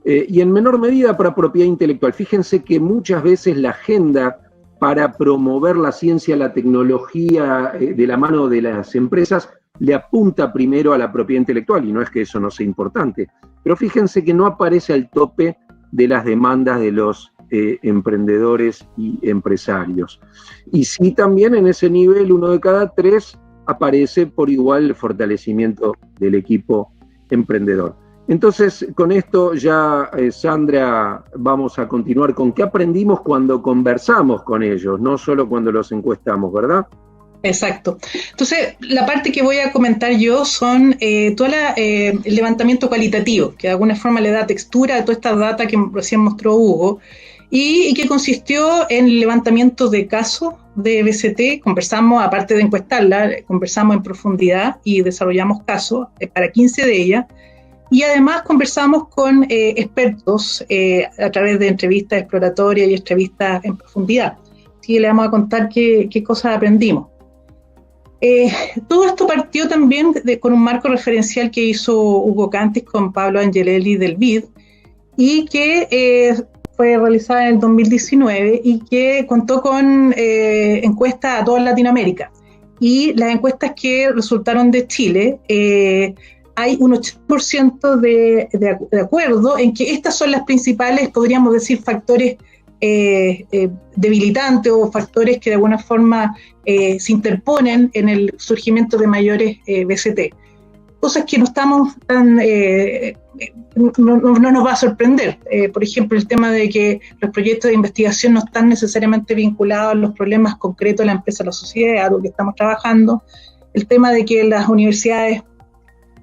y en menor medida para propiedad intelectual. Fíjense que muchas veces la agenda para promover la ciencia, la tecnología de la mano de las empresas le apunta primero a la propiedad intelectual, y no es que eso no sea importante, pero fíjense que no aparece al tope de las demandas de los emprendedores y empresarios. Y sí, también en ese nivel, 1 de cada 3 aparece por igual el fortalecimiento del equipo emprendedor. Entonces, con esto ya, Sandra, vamos a continuar con qué aprendimos cuando conversamos con ellos, no solo cuando los encuestamos, ¿verdad? Exacto. Entonces, la parte que voy a comentar yo son todo el levantamiento cualitativo, que de alguna forma le da textura a toda esta data que recién mostró Hugo, y que consistió en el levantamiento de casos de BCT. Conversamos, aparte de encuestarla, conversamos en profundidad y desarrollamos casos para 15 de ellas. Y además conversamos con expertos a través de entrevistas exploratorias y entrevistas en profundidad. Así que le vamos a contar qué cosas aprendimos. Todo esto partió también con un marco referencial que hizo Hugo Cantis con Pablo Angelelli del BID, y que fue realizada en el 2019 y que contó con encuestas a toda Latinoamérica. Y las encuestas que resultaron de Chile, hay un 80% de acuerdo en que estas son las principales, podríamos decir, factores debilitantes o factores que de alguna forma se interponen en el surgimiento de mayores BCT. Cosas que no estamos tan, no nos va a sorprender. Por ejemplo, el tema de que los proyectos de investigación no están necesariamente vinculados a los problemas concretos de la empresa o la sociedad, a lo que estamos trabajando. El tema de que las universidades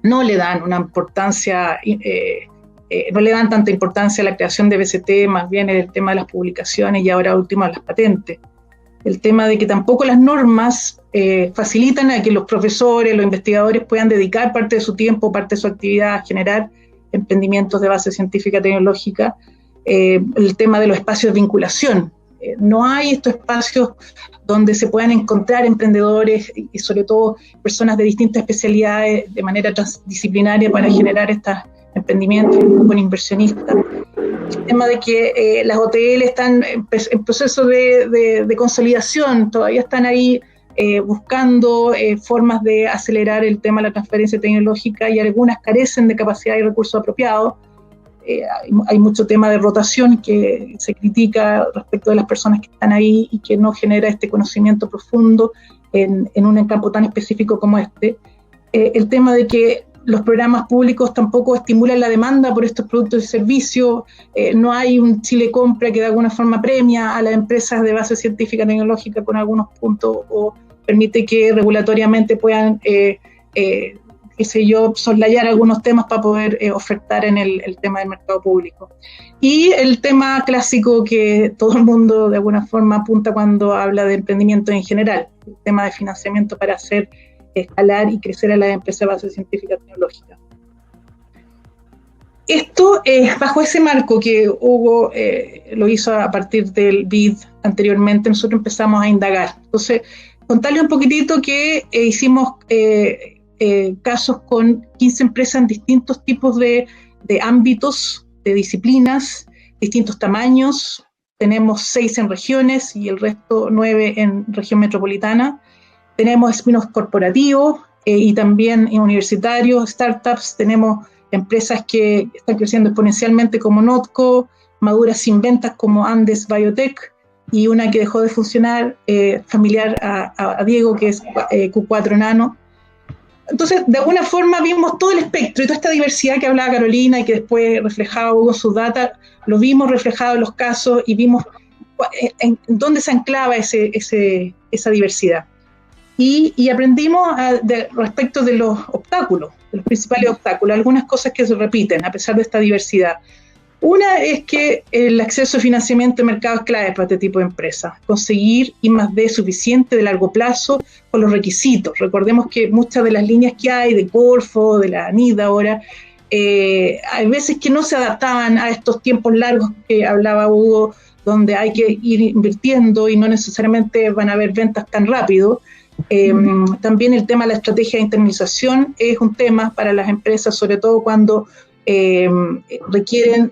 no le dan una importancia, no le dan tanta importancia a la creación de BCT, más bien el tema de las publicaciones y ahora último las patentes. El tema de que tampoco las normas facilitan a que los profesores, los investigadores puedan dedicar parte de su tiempo, parte de su actividad a generar emprendimientos de base científica tecnológica. El tema de los espacios de vinculación. No hay estos espacios donde se puedan encontrar emprendedores y sobre todo personas de distintas especialidades de manera transdisciplinaria para generar estos emprendimientos con inversionistas. El tema de que las OTL están en proceso de consolidación, todavía están ahí buscando formas de acelerar el tema de la transferencia tecnológica, y algunas carecen de capacidad y recursos apropiados. Hay mucho tema de rotación que se critica respecto de las personas que están ahí y que no genera este conocimiento profundo en un campo tan específico como este. El tema de que los programas públicos tampoco estimulan la demanda por estos productos y servicios, no hay un Chile Compra que de alguna forma premia a las empresas de base científica tecnológica con algunos puntos, o permite que regulatoriamente puedan soslayar algunos temas para poder ofertar en el tema del mercado público. Y el tema clásico que todo el mundo de alguna forma apunta cuando habla de emprendimiento en general, el tema de financiamiento para hacer escalar y crecer a las empresas de base científica tecnológica. Esto, bajo ese marco que Hugo lo hizo a partir del BID anteriormente, nosotros empezamos a indagar. Entonces, contarle un poquitito que hicimos casos con 15 empresas en distintos tipos de ámbitos, de disciplinas, distintos tamaños. Tenemos 6 en regiones y el resto 9 en región metropolitana. Tenemos spin-offs corporativos y también universitarios, startups. Tenemos empresas que están creciendo exponencialmente como Notco, maduras sin ventas como Andes Biotech, y una que dejó de funcionar, familiar a Diego, que es Q4 Nano. Entonces, de alguna forma vimos todo el espectro y toda esta diversidad que hablaba Carolina y que después reflejaba Hugo en sus data, lo vimos reflejado en los casos y vimos en dónde se anclaba esa diversidad. Y aprendimos respecto de los obstáculos, de los principales obstáculos, algunas cosas que se repiten a pesar de esta diversidad. Una es que el acceso a financiamiento de mercado es clave para este tipo de empresas. Conseguir I+D suficiente de largo plazo con los requisitos. Recordemos que muchas de las líneas que hay de Corfo, de la ANID ahora, hay veces que no se adaptaban a estos tiempos largos que hablaba Hugo, donde hay que ir invirtiendo y no necesariamente van a haber ventas tan rápido. También el tema de la estrategia de internalización es un tema para las empresas, sobre todo cuando requieren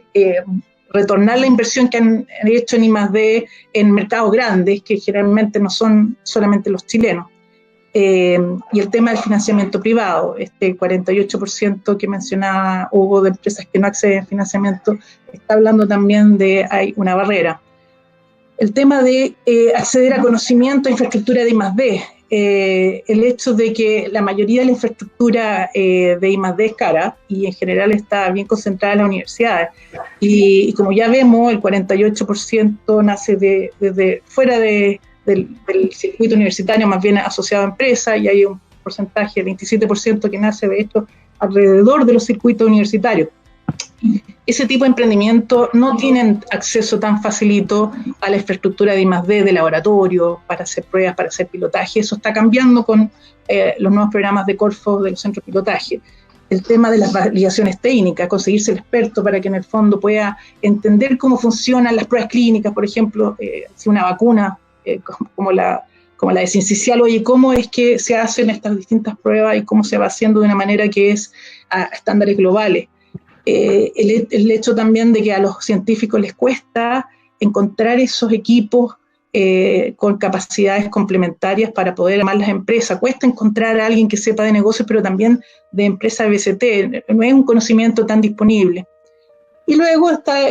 retornar la inversión que han hecho en I+D en mercados grandes, que generalmente no son solamente los chilenos. Y el tema del financiamiento privado, este 48% que mencionaba Hugo de empresas que no acceden a financiamiento, está hablando también de hay una barrera. El tema de acceder a conocimiento e infraestructura de I+D. El hecho de que la mayoría de la infraestructura de I+D es cara y en general está bien concentrada en las universidades. Y como ya vemos, el 48% nace desde fuera del circuito universitario, más bien asociado a empresas, y hay un porcentaje, 27%, que nace de esto alrededor de los circuitos universitarios. Ese tipo de emprendimientos no tienen acceso tan facilito a la infraestructura de I+D, de laboratorio, para hacer pruebas, para hacer pilotaje. Eso está cambiando con los nuevos programas de Corfo de los centros de pilotaje. El tema de las validaciones técnicas, conseguirse el experto para que en el fondo pueda entender cómo funcionan las pruebas clínicas, por ejemplo, si una vacuna como la de sincicial, oye, cómo es que se hacen estas distintas pruebas y cómo se va haciendo de una manera que es a estándares globales. El hecho también de que a los científicos les cuesta encontrar esos equipos con capacidades complementarias para poder armar las empresas. Cuesta encontrar a alguien que sepa de negocios, pero también de empresa de BCT. No es un conocimiento tan disponible. Y luego está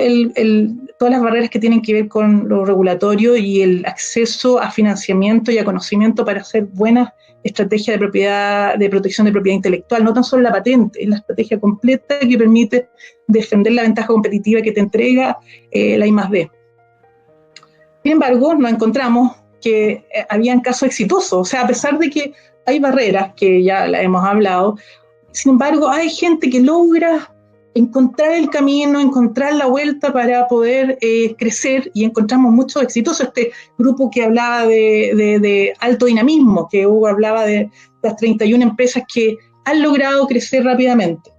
todas las barreras que tienen que ver con lo regulatorio y el acceso a financiamiento y a conocimiento para hacer buenas estrategias de protección de propiedad intelectual. No tan solo la patente, es la estrategia completa que permite defender la ventaja competitiva que te entrega la I+D. Sin embargo, nos encontramos que habían casos exitosos. O sea, a pesar de que hay barreras, que ya las hemos hablado, sin embargo, hay gente que logra encontrar el camino, encontrar la vuelta para poder crecer, y encontramos muchos exitosos. Este grupo que hablaba de alto dinamismo, que Hugo hablaba de las 31 empresas que han logrado crecer rápidamente.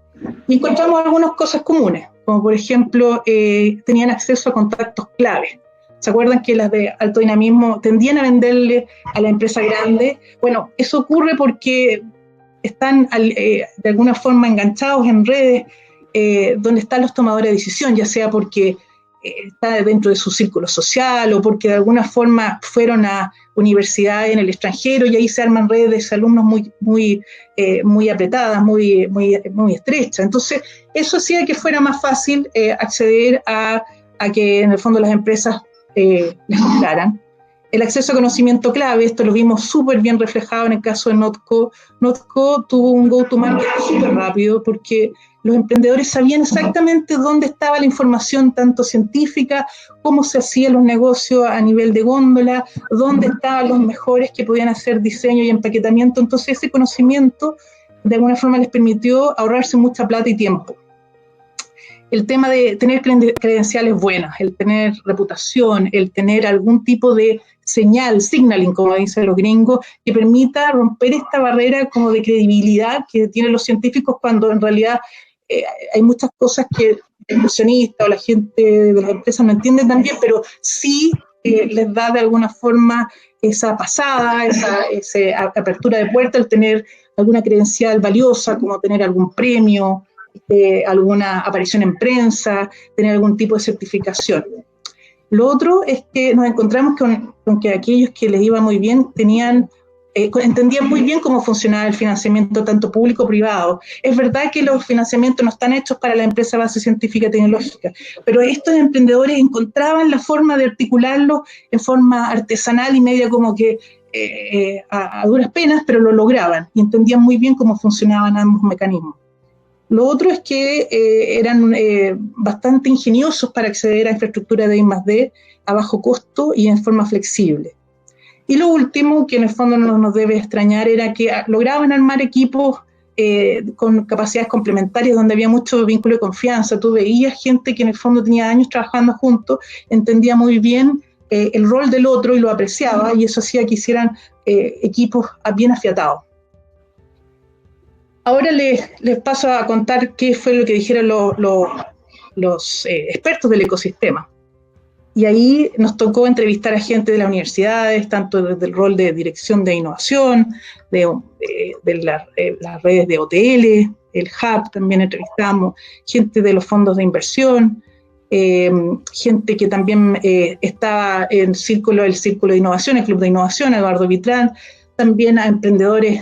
Y encontramos algunas cosas comunes, como por ejemplo, tenían acceso a contactos clave. ¿Se acuerdan que las de alto dinamismo tendían a venderle a la empresa grande? Bueno, eso ocurre porque están de alguna forma enganchados en redes donde están los tomadores de decisión, ya sea porque está dentro de su círculo social o porque de alguna forma fueron a universidades en el extranjero y ahí se arman redes de alumnos muy apretadas, muy estrechas. Entonces, eso hacía que fuera más fácil acceder a que en el fondo las empresas les compraran. El acceso a conocimiento clave, esto lo vimos súper bien reflejado en el caso de Notco. Notco tuvo un go-to-market súper rápido porque los emprendedores sabían exactamente dónde estaba la información, tanto científica, cómo se hacían los negocios a nivel de góndola, dónde estaban los mejores que podían hacer diseño y empaquetamiento. Entonces ese conocimiento de alguna forma les permitió ahorrarse mucha plata y tiempo. El tema de tener credenciales buenas, el tener reputación, el tener algún tipo de signaling, como dicen los gringos, que permita romper esta barrera como de credibilidad que tienen los científicos cuando en realidad hay muchas cosas que el inversionista o la gente de las empresas no entienden tan bien, pero sí les da de alguna forma esa pasada, esa apertura de puerta, el tener alguna credencial valiosa, como tener algún premio, alguna aparición en prensa, tener algún tipo de certificación. Lo otro es que nos encontramos con que aquellos que les iba muy bien entendían muy bien cómo funcionaba el financiamiento tanto público como privado. Es verdad que los financiamientos no están hechos para la empresa base científica y tecnológica, pero estos emprendedores encontraban la forma de articularlo en forma artesanal y media como que a duras penas, pero lo lograban y entendían muy bien cómo funcionaban ambos mecanismos. Lo otro es que eran bastante ingeniosos para acceder a infraestructura de I+D a bajo costo y en forma flexible. Y lo último, que en el fondo no nos debe extrañar, era que lograban armar equipos con capacidades complementarias donde había mucho vínculo de confianza. Tú veías gente que en el fondo tenía años trabajando juntos, entendía muy bien el rol del otro y lo apreciaba, y eso hacía que hicieran equipos bien afiatados. Ahora les paso a contar qué fue lo que dijeron los expertos del ecosistema. Y ahí nos tocó entrevistar a gente de las universidades, tanto desde el rol de dirección de innovación, de las redes de OTL, el Hub también entrevistamos, gente de los fondos de inversión, gente que también estaba en el círculo de innovación, el Club de Innovación, Eduardo Vitrán, también a emprendedores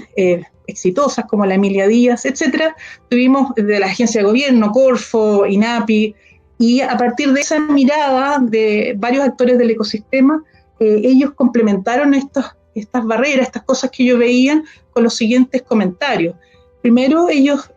exitosas como la Emilia Díaz, etcétera. Tuvimos de la agencia de gobierno, Corfo, INAPI, y a partir de esa mirada de varios actores del ecosistema, ellos complementaron estas barreras, estas cosas que ellos veían con los siguientes comentarios. Primero, ellos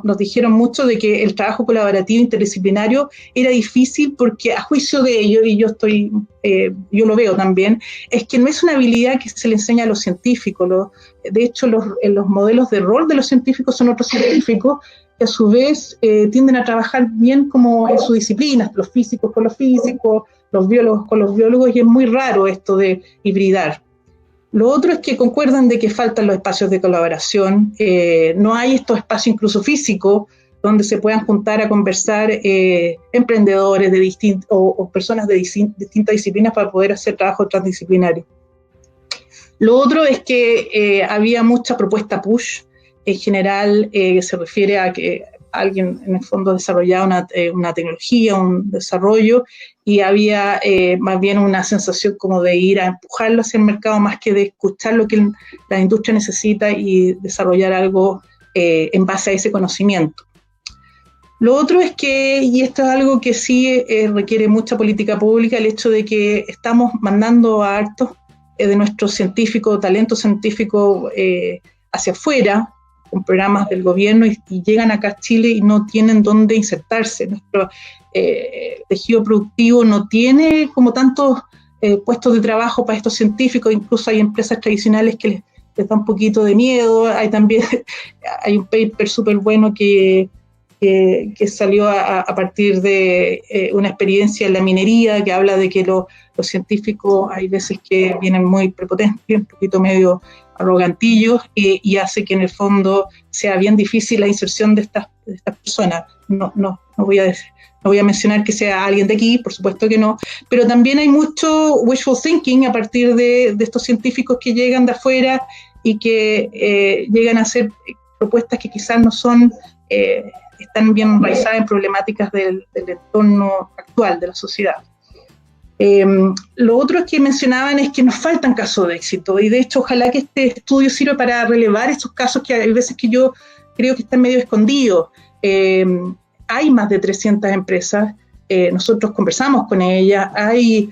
nos dijeron mucho de que el trabajo colaborativo interdisciplinario era difícil porque a juicio de ellos, y yo lo veo también, es que no es una habilidad que se le enseña a los científicos. De hecho, los modelos de rol de los científicos son otros científicos que a su vez tienden a trabajar bien como en sus disciplinas, los físicos con los físicos, los biólogos con los biólogos, y es muy raro esto de hibridar. Lo otro es que concuerdan de que faltan los espacios de colaboración, no hay estos espacios incluso físicos donde se puedan juntar a conversar emprendedores o personas de distintas disciplinas para poder hacer trabajo transdisciplinario. Lo otro es que había mucha propuesta push, en general se refiere a que alguien en el fondo desarrollaba una tecnología, un desarrollo, y había más bien una sensación como de ir a empujarlo hacia el mercado más que de escuchar lo que la industria necesita y desarrollar algo en base a ese conocimiento. Lo otro es que, y esto es algo que sí requiere mucha política pública, el hecho de que estamos mandando a hartos de nuestros científicos, talento científico hacia afuera, con programas del gobierno, y llegan acá a Chile y no tienen dónde insertarse. Nuestro tejido productivo no tiene como tantos puestos de trabajo para estos científicos, incluso hay empresas tradicionales que les da un poquito de miedo. Hay un paper súper bueno que salió a partir de una experiencia en la minería, que habla de que los científicos hay veces que vienen muy prepotentes, un poquito medio arrogantillos, y hace que en el fondo sea bien difícil la inserción de estas personas. No voy a mencionar que sea alguien de aquí, por supuesto que no, pero también hay mucho wishful thinking a partir de estos científicos que llegan de afuera y que llegan a hacer propuestas que quizás no son están bien enraizadas en problemáticas del entorno actual de la sociedad. Lo otro que mencionaban es que nos faltan casos de éxito, y de hecho ojalá que este estudio sirva para relevar estos casos que hay veces que yo creo que están medio escondidos. Hay más de 300 empresas, nosotros conversamos con ellas, hay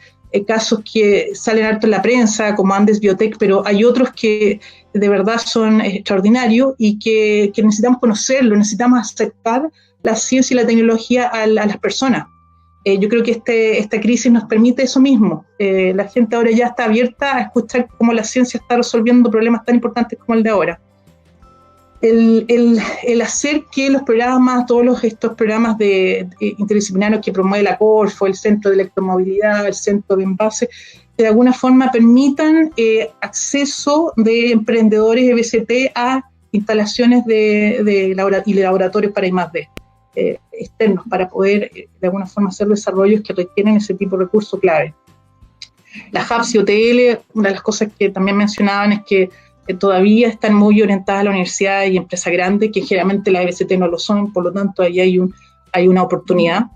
casos que salen harto en la prensa, como Andes Biotech, pero hay otros que de verdad son extraordinarios y que necesitamos conocerlo, necesitamos acercar la ciencia y la tecnología a las personas. Yo creo que esta crisis nos permite eso mismo. La gente ahora ya está abierta a escuchar cómo la ciencia está resolviendo problemas tan importantes como el de ahora. El hacer que los programas, estos programas interdisciplinarios que promueve la Corfo, el Centro de Electromovilidad, el Centro de Envase, de alguna forma permitan acceso de emprendedores EBCT a instalaciones y laboratorios para I+D externos, para poder de alguna forma hacer desarrollos que requieren ese tipo de recursos clave. Las hubs y OTL, una de las cosas que también mencionaban es que todavía están muy orientadas a la universidad y empresas grandes, que generalmente las EBCT no lo son, por lo tanto ahí hay una oportunidad,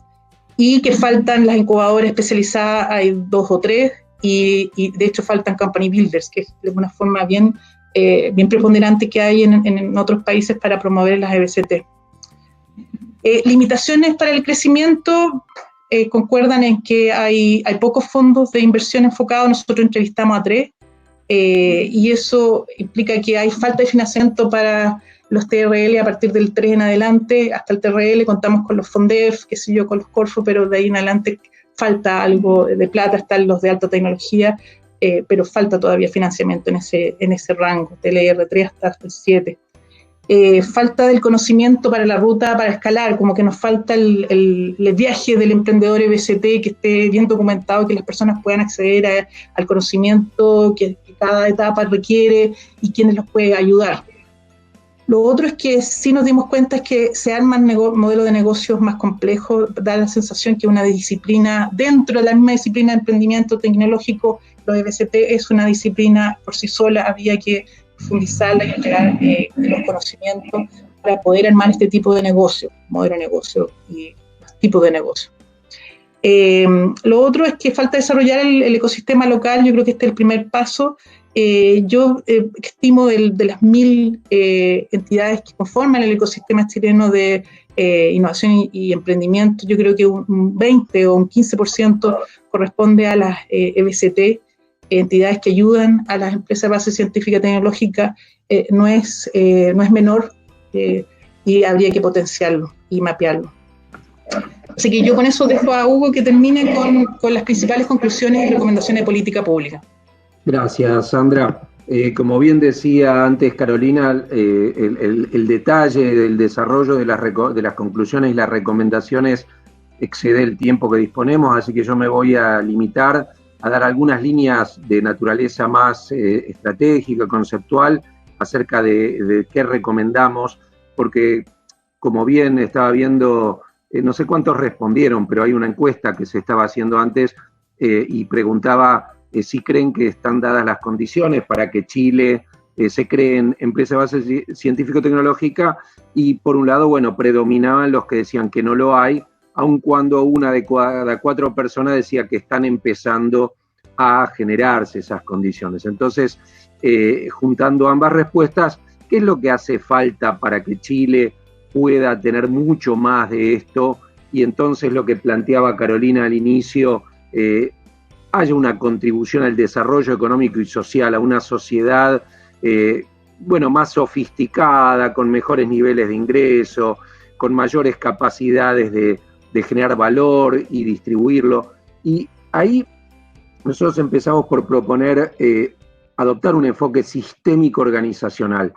y que faltan las incubadoras especializadas, hay 2 o 3, y de hecho faltan company builders, que es de alguna forma bien preponderante que hay en otros países para promover las EBCT. Limitaciones para el crecimiento, concuerdan en que hay pocos fondos de inversión enfocados. Nosotros entrevistamos a 3, y eso implica que hay falta de financiamiento para los TRL a partir del 3 en adelante. Hasta el TRL contamos con los FONDEF, qué sé yo, con los Corfo, pero de ahí en adelante falta algo de plata. Están los de alta tecnología, pero falta todavía financiamiento en ese rango, del R3 hasta el 7. Falta del conocimiento para la ruta para escalar, como que nos falta el viaje del emprendedor EBCT que esté bien documentado, que las personas puedan acceder al conocimiento que cada etapa requiere y quiénes los puede ayudar. Lo otro es que sí nos dimos cuenta es que se arman modelos de negocios más complejos, da la sensación que una disciplina, dentro de la misma disciplina de emprendimiento tecnológico, los EBCT es una disciplina por sí sola, había que profundizarla y entregar los conocimientos para poder armar este tipo de negocio, modelo de negocio y tipo de negocio. Lo otro es que falta desarrollar el ecosistema local. Yo creo que este es el primer paso. Yo estimo de las 1000 entidades que conforman el ecosistema chileno de innovación y emprendimiento, yo creo que un 20 o un 15% corresponde a las EBCT, entidades que ayudan a las empresas de base científica y tecnológica. No es menor, y habría que potenciarlo y mapearlo. Así que yo con eso dejo a Hugo que termine con las principales conclusiones y recomendaciones de política pública. Gracias, Sandra. Como bien decía antes Carolina, el detalle del desarrollo de las conclusiones y las recomendaciones excede el tiempo que disponemos, así que yo me voy a limitar a dar algunas líneas de naturaleza más estratégica, conceptual, acerca de qué recomendamos, porque como bien estaba viendo, no sé cuántos respondieron, pero hay una encuesta que se estaba haciendo antes y preguntaba si creen que están dadas las condiciones para que Chile se cree en empresa de base científico-tecnológica, y por un lado, bueno, predominaban los que decían que no lo hay, aun cuando una de cada 4 personas decía que están empezando a generarse esas condiciones. Entonces, juntando ambas respuestas, ¿qué es lo que hace falta para que Chile pueda tener mucho más de esto? Y entonces lo que planteaba Carolina al inicio, haya una contribución al desarrollo económico y social, a una sociedad más sofisticada, con mejores niveles de ingreso, con mayores capacidades de generar valor y distribuirlo. Y ahí nosotros empezamos por proponer adoptar un enfoque sistémico organizacional,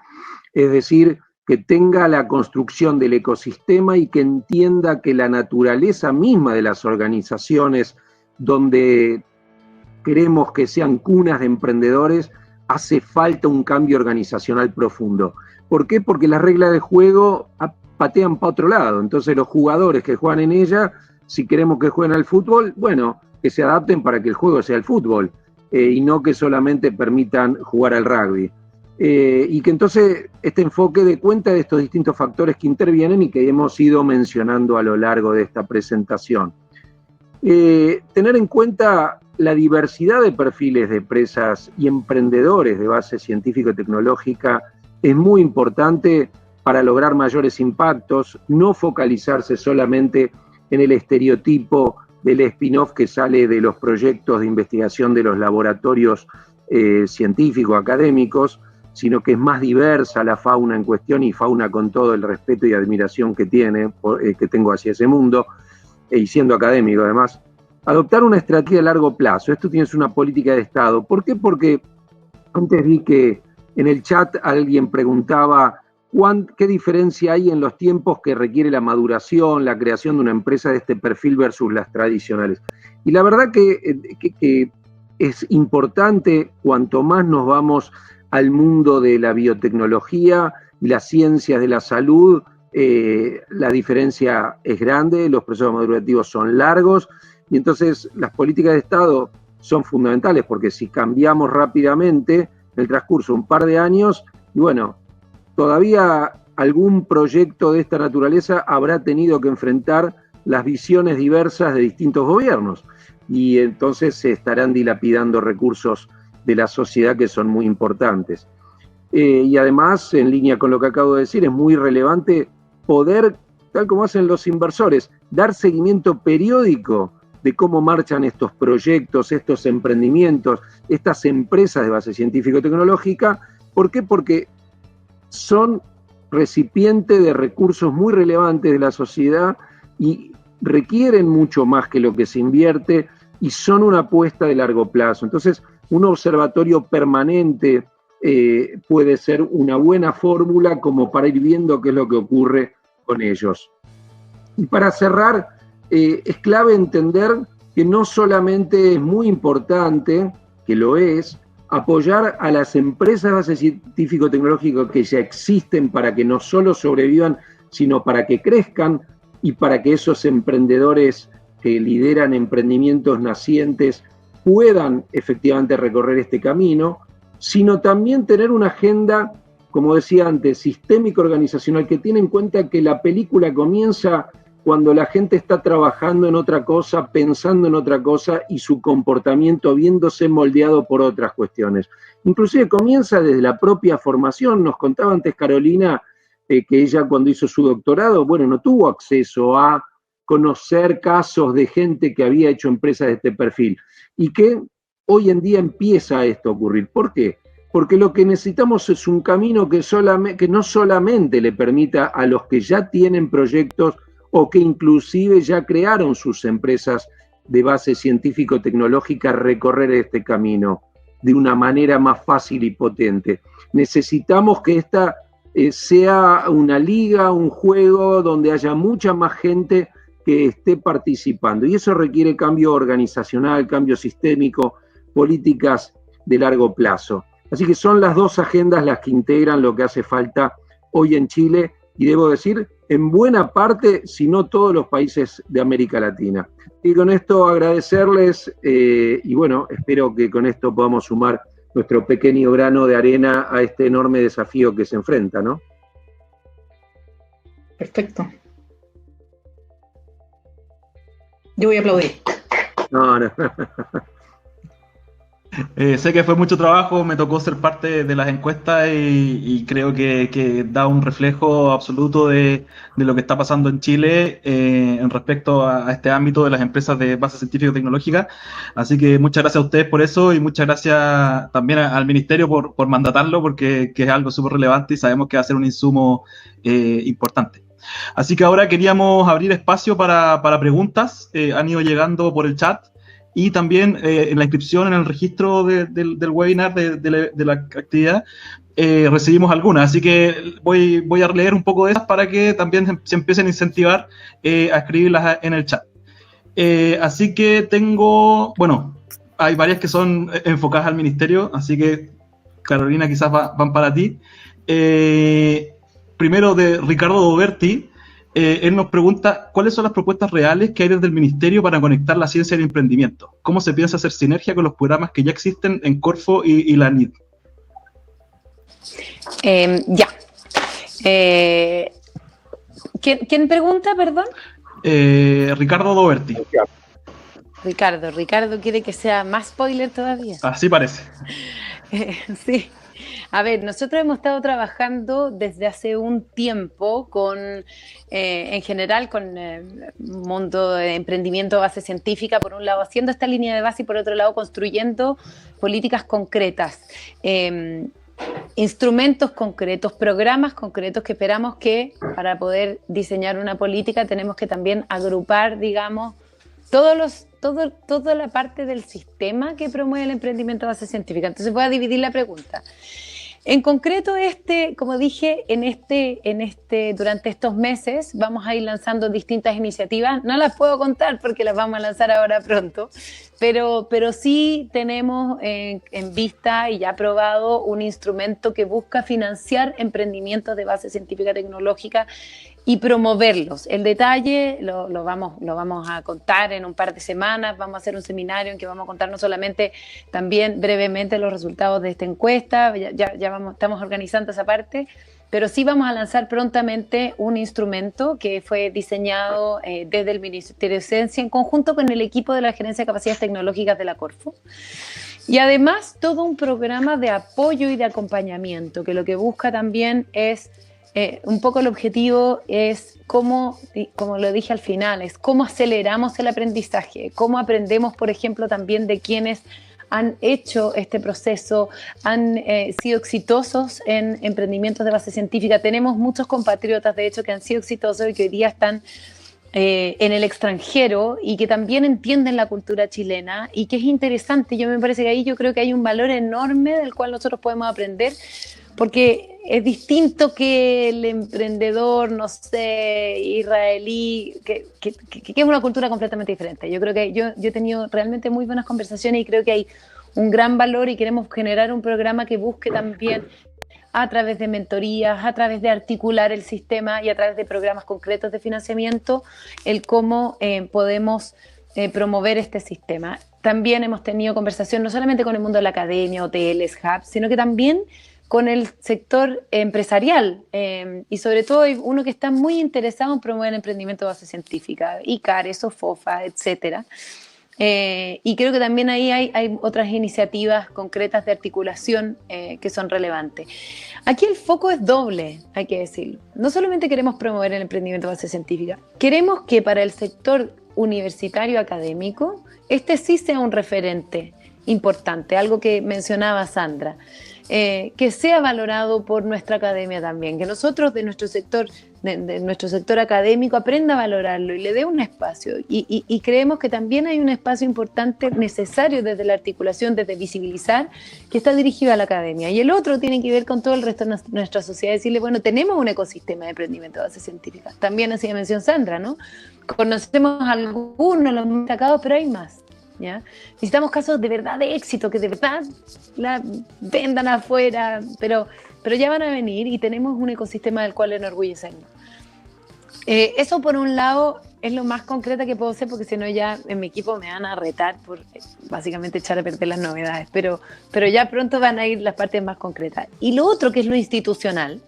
es decir, que tenga la construcción del ecosistema y que entienda que la naturaleza misma de las organizaciones donde queremos que sean cunas de emprendedores, hace falta un cambio organizacional profundo. ¿Por qué? Porque las reglas de juego patean para otro lado. Entonces los jugadores que juegan en ella, si queremos que jueguen al fútbol, bueno, que se adapten para que el juego sea el fútbol, y no que solamente permitan jugar al rugby. y que entonces este enfoque dé cuenta de estos distintos factores que intervienen y que hemos ido mencionando a lo largo de esta presentación. Tener en cuenta la diversidad de perfiles de empresas y emprendedores de base científico-tecnológica es muy importante para lograr mayores impactos, no focalizarse solamente en el estereotipo del spin-off que sale de los proyectos de investigación de los laboratorios científicos, académicos, sino que es más diversa la fauna en cuestión, y fauna con todo el respeto y admiración que tengo hacia ese mundo, y siendo académico además. Adoptar una estrategia a largo plazo. Esto tiene una política de Estado. ¿Por qué? Porque antes vi que en el chat alguien preguntaba qué diferencia hay en los tiempos que requiere la maduración, la creación de una empresa de este perfil versus las tradicionales. Y la verdad que es importante, cuanto más nos vamos al mundo de la biotecnología y las ciencias de la salud, la diferencia es grande, los procesos madurativos son largos, y entonces las políticas de Estado son fundamentales, porque si cambiamos rápidamente en el transcurso de un par de años, y bueno, todavía algún proyecto de esta naturaleza habrá tenido que enfrentar las visiones diversas de distintos gobiernos, y entonces se estarán dilapidando recursos de la sociedad que son muy importantes. Y además, en línea con lo que acabo de decir, es muy relevante poder, tal como hacen los inversores, dar seguimiento periódico de cómo marchan estos proyectos, estos emprendimientos, estas empresas de base científico-tecnológica. ¿Por qué? Porque son recipientes de recursos muy relevantes de la sociedad y requieren mucho más que lo que se invierte, y son una apuesta de largo plazo. Entonces, un observatorio permanente puede ser una buena fórmula como para ir viendo qué es lo que ocurre con ellos. Y para cerrar, es clave entender que no solamente es muy importante, que lo es, apoyar a las empresas de base científico-tecnológico que ya existen para que no solo sobrevivan, sino para que crezcan y para que esos emprendedores que lideran emprendimientos nacientes puedan efectivamente recorrer este camino, sino también tener una agenda, como decía antes, sistémica organizacional, que tiene en cuenta que la película comienza cuando la gente está trabajando en otra cosa, pensando en otra cosa, y su comportamiento viéndose moldeado por otras cuestiones. Inclusive comienza desde la propia formación. Nos contaba antes Carolina que ella, cuando hizo su doctorado, bueno, no tuvo acceso a conocer casos de gente que había hecho empresas de este perfil, y que hoy en día empieza esto a ocurrir. ¿Por qué? Porque lo que necesitamos es un camino que no solamente le permita a los que ya tienen proyectos o que inclusive ya crearon sus empresas de base científico-tecnológica recorrer este camino de una manera más fácil y potente. Necesitamos que esta sea una liga, un juego donde haya mucha más gente que esté participando, y eso requiere cambio organizacional, cambio sistémico, políticas de largo plazo. Así que son las dos agendas las que integran lo que hace falta hoy en Chile, y debo decir, en buena parte, si no todos los países de América Latina. Y con esto agradecerles, y bueno, espero que con esto podamos sumar nuestro pequeño grano de arena a este enorme desafío que se enfrenta, ¿no? Perfecto. Yo voy a aplaudir. No. Sé que fue mucho trabajo, me tocó ser parte de las encuestas y creo que da un reflejo absoluto de lo que está pasando en Chile en respecto a este ámbito de las empresas de base científico-tecnológica. Así que muchas gracias a ustedes por eso, y muchas gracias también al Ministerio por mandatarlo, porque es algo súper relevante y sabemos que va a ser un insumo importante. Así que ahora queríamos abrir espacio para preguntas. Han ido llegando por el chat. Y también en la inscripción, en el registro del webinar de la actividad, recibimos algunas. Así que voy a leer un poco de esas para que también se empiecen a incentivar a escribirlas en el chat. Así que hay varias que son enfocadas al ministerio, así que Carolina, quizás van para ti. Primero, de Ricardo Doberti. Él nos pregunta, ¿cuáles son las propuestas reales que hay desde el Ministerio para conectar la ciencia y el emprendimiento? ¿Cómo se piensa hacer sinergia con los programas que ya existen en Corfo y la NID? Ya. ¿Quién pregunta, perdón? Ricardo Doberti. Ricardo quiere que sea más spoiler todavía. Así parece. Sí. A ver, nosotros hemos estado trabajando desde hace un tiempo en general, con mundo de emprendimiento de base científica, por un lado haciendo esta línea de base y por otro lado construyendo políticas concretas, instrumentos concretos, programas concretos que esperamos que para poder diseñar una política tenemos que también agrupar, digamos, toda la parte del sistema que promueve el emprendimiento de base científica. Entonces voy a dividir la pregunta. En concreto, como dije, durante estos meses vamos a ir lanzando distintas iniciativas. No las puedo contar porque las vamos a lanzar ahora pronto, pero sí tenemos en vista y ya aprobado un instrumento que busca financiar emprendimientos de base científica tecnológica y promoverlos. El detalle lo vamos a contar en un par de semanas. Vamos a hacer un seminario en que vamos a contar no solamente también brevemente los resultados de esta encuesta, estamos organizando esa parte, pero sí vamos a lanzar prontamente un instrumento que fue diseñado desde el Ministerio de Ciencia en conjunto con el equipo de la Gerencia de Capacidades Tecnológicas de la Corfo. Y además todo un programa de apoyo y de acompañamiento que lo que busca también es un poco el objetivo es como lo dije al final, es cómo aceleramos el aprendizaje, cómo aprendemos, por ejemplo, también de quienes han hecho este proceso, han sido exitosos en emprendimientos de base científica. Tenemos muchos compatriotas, de hecho, que han sido exitosos y que hoy día están en el extranjero y que también entienden la cultura chilena y que es interesante. Me parece que ahí yo creo que hay un valor enorme del cual nosotros podemos aprender, porque es distinto que el emprendedor, no sé, israelí, que es una cultura completamente diferente. Yo creo que yo he tenido realmente muy buenas conversaciones y creo que hay un gran valor y queremos generar un programa que busque también a través de mentorías, a través de articular el sistema y a través de programas concretos de financiamiento, el cómo podemos promover este sistema. También hemos tenido conversación no solamente con el mundo de la academia, hoteles, hubs, sino que también con el sector empresarial y sobre todo hay uno que está muy interesado en promover el emprendimiento de base científica, ICARE, SOFOFA, etcétera. Y creo que también ahí hay otras iniciativas concretas de articulación que son relevantes. Aquí el foco es doble, hay que decirlo. No solamente queremos promover el emprendimiento de base científica, queremos que para el sector universitario académico este sí sea un referente importante, algo que mencionaba Sandra. Que sea valorado por nuestra academia también, que nosotros de nuestro sector académico aprenda a valorarlo y le dé un espacio y creemos que también hay un espacio importante necesario desde la articulación, desde visibilizar, que está dirigido a la academia, y el otro tiene que ver con todo el resto de nuestra sociedad, decirle, bueno, tenemos un ecosistema de emprendimiento de base científica, también hacía mención Sandra, ¿no? Conocemos algunos, los más destacados, pero hay más. ¿Ya? Necesitamos casos de verdad de éxito, que de verdad la vendan afuera, pero ya van a venir y tenemos un ecosistema del cual enorgullecernos. Eso por un lado es lo más concreto que puedo hacer, porque si no ya en mi equipo me van a retar por básicamente echar a perder las novedades, pero ya pronto van a ir las partes más concretas. Y lo otro, que es lo institucional,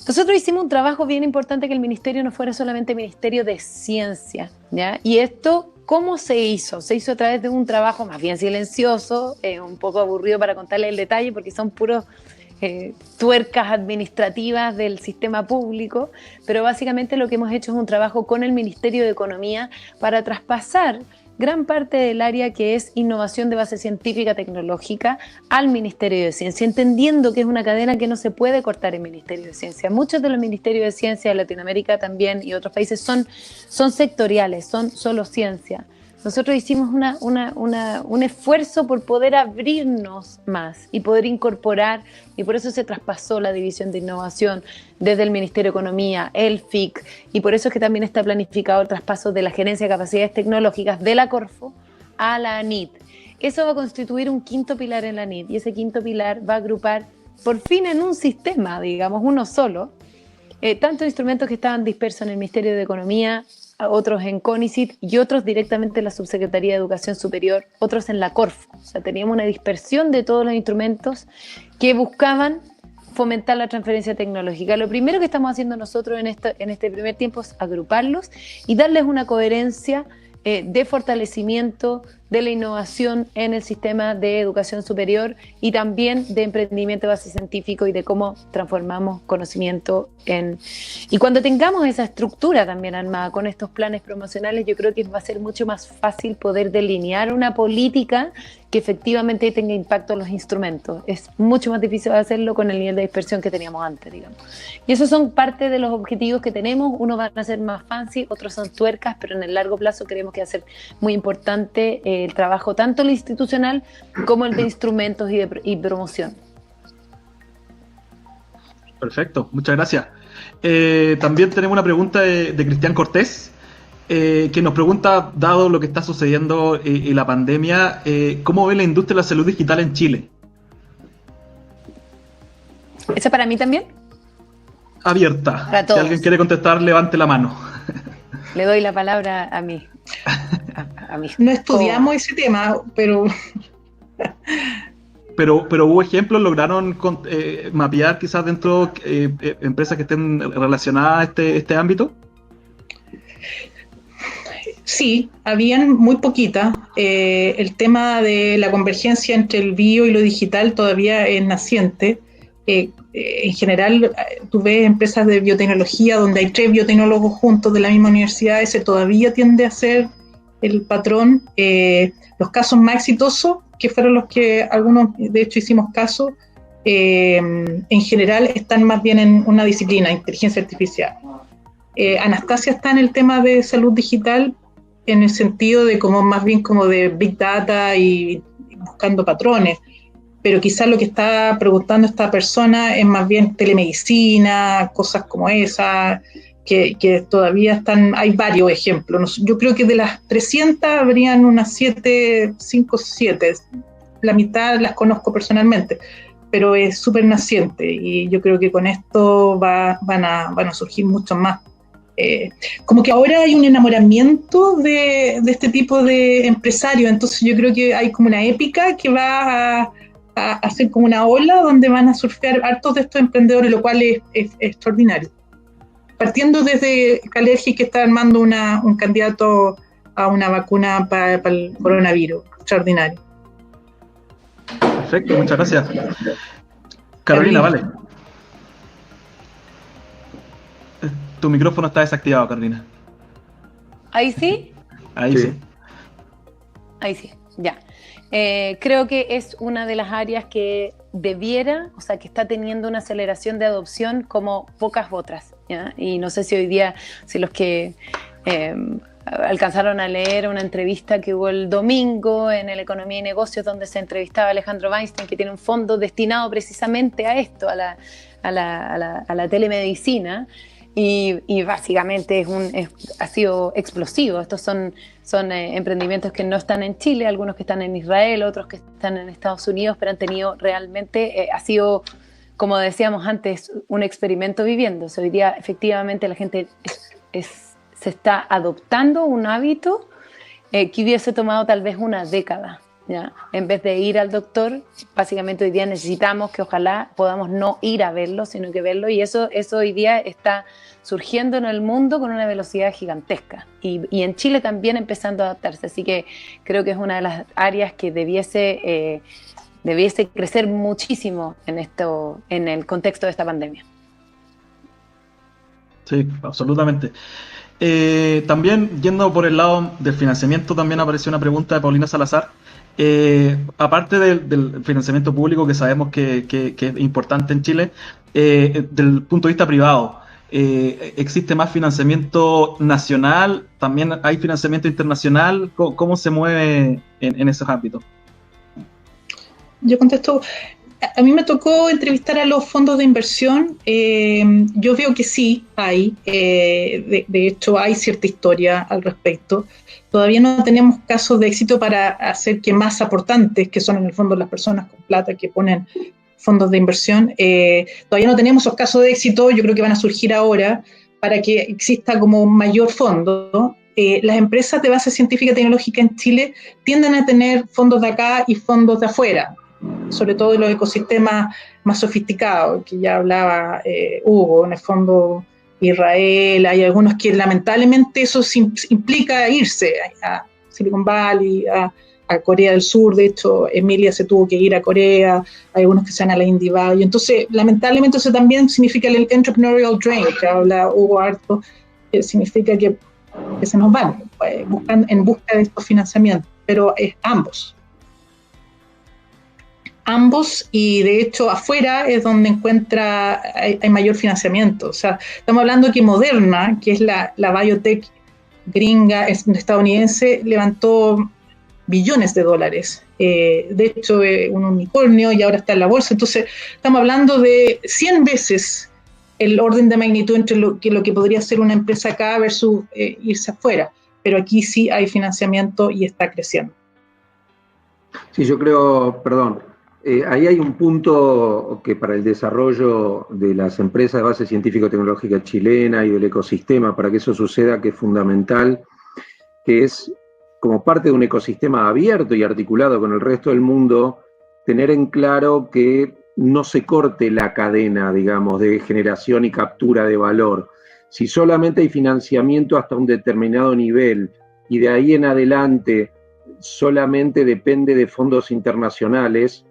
nosotros hicimos un trabajo bien importante, que el ministerio no fuera solamente ministerio de ciencia, ¿ya? Y esto, ¿cómo se hizo? Se hizo a través de un trabajo más bien silencioso, un poco aburrido para contarle el detalle, porque son puros tuercas administrativas del sistema público, pero básicamente lo que hemos hecho es un trabajo con el Ministerio de Economía para traspasar gran parte del área que es innovación de base científica tecnológica al Ministerio de Ciencia, entendiendo que es una cadena que no se puede cortar en Ministerio de Ciencia. Muchos de los ministerios de ciencia de Latinoamérica también y otros países son sectoriales, son solo ciencia. Nosotros hicimos un esfuerzo por poder abrirnos más y poder incorporar, y por eso se traspasó la división de innovación desde el Ministerio de Economía, el FIC, y por eso es que también está planificado el traspaso de la Gerencia de Capacidades Tecnológicas de la Corfo a la ANIT. Eso va a constituir un quinto pilar en la ANIT, y ese quinto pilar va a agrupar por fin en un sistema, digamos, uno solo, tantos instrumentos que estaban dispersos en el Ministerio de Economía, otros en CONICYT y otros directamente en la Subsecretaría de Educación Superior, otros en la Corfo. O sea, teníamos una dispersión de todos los instrumentos que buscaban fomentar la transferencia tecnológica. Lo primero que estamos haciendo nosotros en este primer tiempo es agruparlos y darles una coherencia de fortalecimiento de la innovación en el sistema de educación superior y también de emprendimiento de base científico y de cómo transformamos conocimiento y cuando tengamos esa estructura también armada con estos planes promocionales, yo creo que va a ser mucho más fácil poder delinear una política que efectivamente tenga impacto en los instrumentos. Es mucho más difícil hacerlo con el nivel de dispersión que teníamos antes, digamos. Y esos son parte de los objetivos que tenemos. Unos van a ser más fancy, otros son tuercas, pero en el largo plazo creemos que va a ser muy importante el trabajo tanto el institucional como el de instrumentos y promoción. Perfecto, muchas gracias. También tenemos una pregunta de Cristian Cortés, que nos pregunta, dado lo que está sucediendo en la pandemia, ¿cómo ve la industria de la salud digital en Chile? ¿Esa para mí también? Abierta. Para todos. Si alguien quiere contestar, levante la mano. Le doy la palabra a mí. No estudiamos ese tema, pero... Pero hubo ejemplos, lograron mapear quizás dentro empresas que estén relacionadas a este ámbito. Sí, habían muy poquitas. El tema de la convergencia entre el bio y lo digital todavía es naciente. En general, tú ves empresas de biotecnología donde hay 3 biotecnólogos juntos de la misma universidad, ese todavía tiende a ser el patrón. Los casos más exitosos, que fueron los que algunos de hecho hicimos caso, en general están más bien en una disciplina, inteligencia artificial. Anastasia está en el tema de salud digital en el sentido de como más bien como de Big Data y buscando patrones, pero quizás lo que está preguntando esta persona es más bien telemedicina, cosas como esa, que todavía están, hay varios ejemplos. Yo creo que de las 300 habrían unas 5 o 7, la mitad las conozco personalmente, pero es súper naciente y yo creo que con esto van a surgir muchos más. Como que ahora hay un enamoramiento de este tipo de empresarios, entonces yo creo que hay como una épica que va a hacer como una ola donde van a surfear hartos de estos emprendedores, lo cual es extraordinario. Partiendo desde Calergi, que está armando un candidato a una vacuna para el coronavirus, extraordinario. Perfecto, muchas gracias. Carolina, vale. Tu micrófono está desactivado, Carolina. ¿Ahí sí? Ahí sí. Ahí sí, ya. Creo que es una de las áreas que que está teniendo una aceleración de adopción como pocas otras, ¿ya? Y no sé si hoy día, si los que alcanzaron a leer una entrevista que hubo el domingo en el Economía y Negocios, donde se entrevistaba a Alejandro Weinstein, que tiene un fondo destinado precisamente a esto, a la telemedicina. Y básicamente ha sido explosivo. Estos son emprendimientos que no están en Chile, algunos que están en Israel, otros que están en Estados Unidos, pero han tenido realmente, ha sido, como decíamos antes, un experimento viviéndose. Hoy día efectivamente la gente se está adoptando un hábito que hubiese tomado tal vez una década, ¿ya? En vez de ir al doctor, básicamente hoy día necesitamos que ojalá podamos no ir a verlo, sino que verlo, y eso hoy día está surgiendo en el mundo con una velocidad gigantesca y en Chile también empezando a adaptarse, así que creo que es una de las áreas que debiese crecer muchísimo en el contexto de esta pandemia. Sí, absolutamente. También, yendo por el lado del financiamiento, también apareció una pregunta de Paulina Salazar. Aparte del financiamiento público, que sabemos que es importante en Chile, del punto de vista privado, ¿existe más financiamiento nacional? ¿También hay financiamiento internacional? ¿Cómo se mueve en esos ámbitos? Yo contesto. A mí me tocó entrevistar a los fondos de inversión. Yo veo que sí hay, de hecho hay cierta historia al respecto. Todavía no tenemos casos de éxito para hacer que más aportantes, que son en el fondo las personas con plata que ponen fondos de inversión, todavía no tenemos esos casos de éxito. Yo creo que van a surgir ahora para que exista como mayor fondo. Las empresas de base científica y tecnológica en Chile tienden a tener fondos de acá y fondos de afuera. sobre todo de los ecosistemas más sofisticados, que ya hablaba Hugo, en el fondo Israel, hay algunos que lamentablemente eso implica irse a Silicon Valley, a Corea del Sur. De hecho, Emilia se tuvo que ir a Corea, hay algunos que se van a la Indie Valley. Entonces, lamentablemente eso también significa el entrepreneurial drain, que habla Hugo harto, que significa que se nos van en busca de estos financiamientos, pero es ambos, y de hecho afuera es donde hay mayor financiamiento. O sea, estamos hablando que Moderna, que es la biotech gringa estadounidense, levantó billones de dólares. De hecho, un unicornio, y ahora está en la bolsa. Entonces, estamos hablando de 100 veces el orden de magnitud entre lo que podría ser una empresa acá versus irse afuera. Pero aquí sí hay financiamiento y está creciendo. Sí, yo creo, perdón, ahí hay un punto que para el desarrollo de las empresas de base científico-tecnológica chilena y del ecosistema, para que eso suceda, que es fundamental, que es como parte de un ecosistema abierto y articulado con el resto del mundo, tener en claro que no se corte la cadena, digamos, de generación y captura de valor. Si solamente hay financiamiento hasta un determinado nivel y de ahí en adelante solamente depende de fondos internacionales,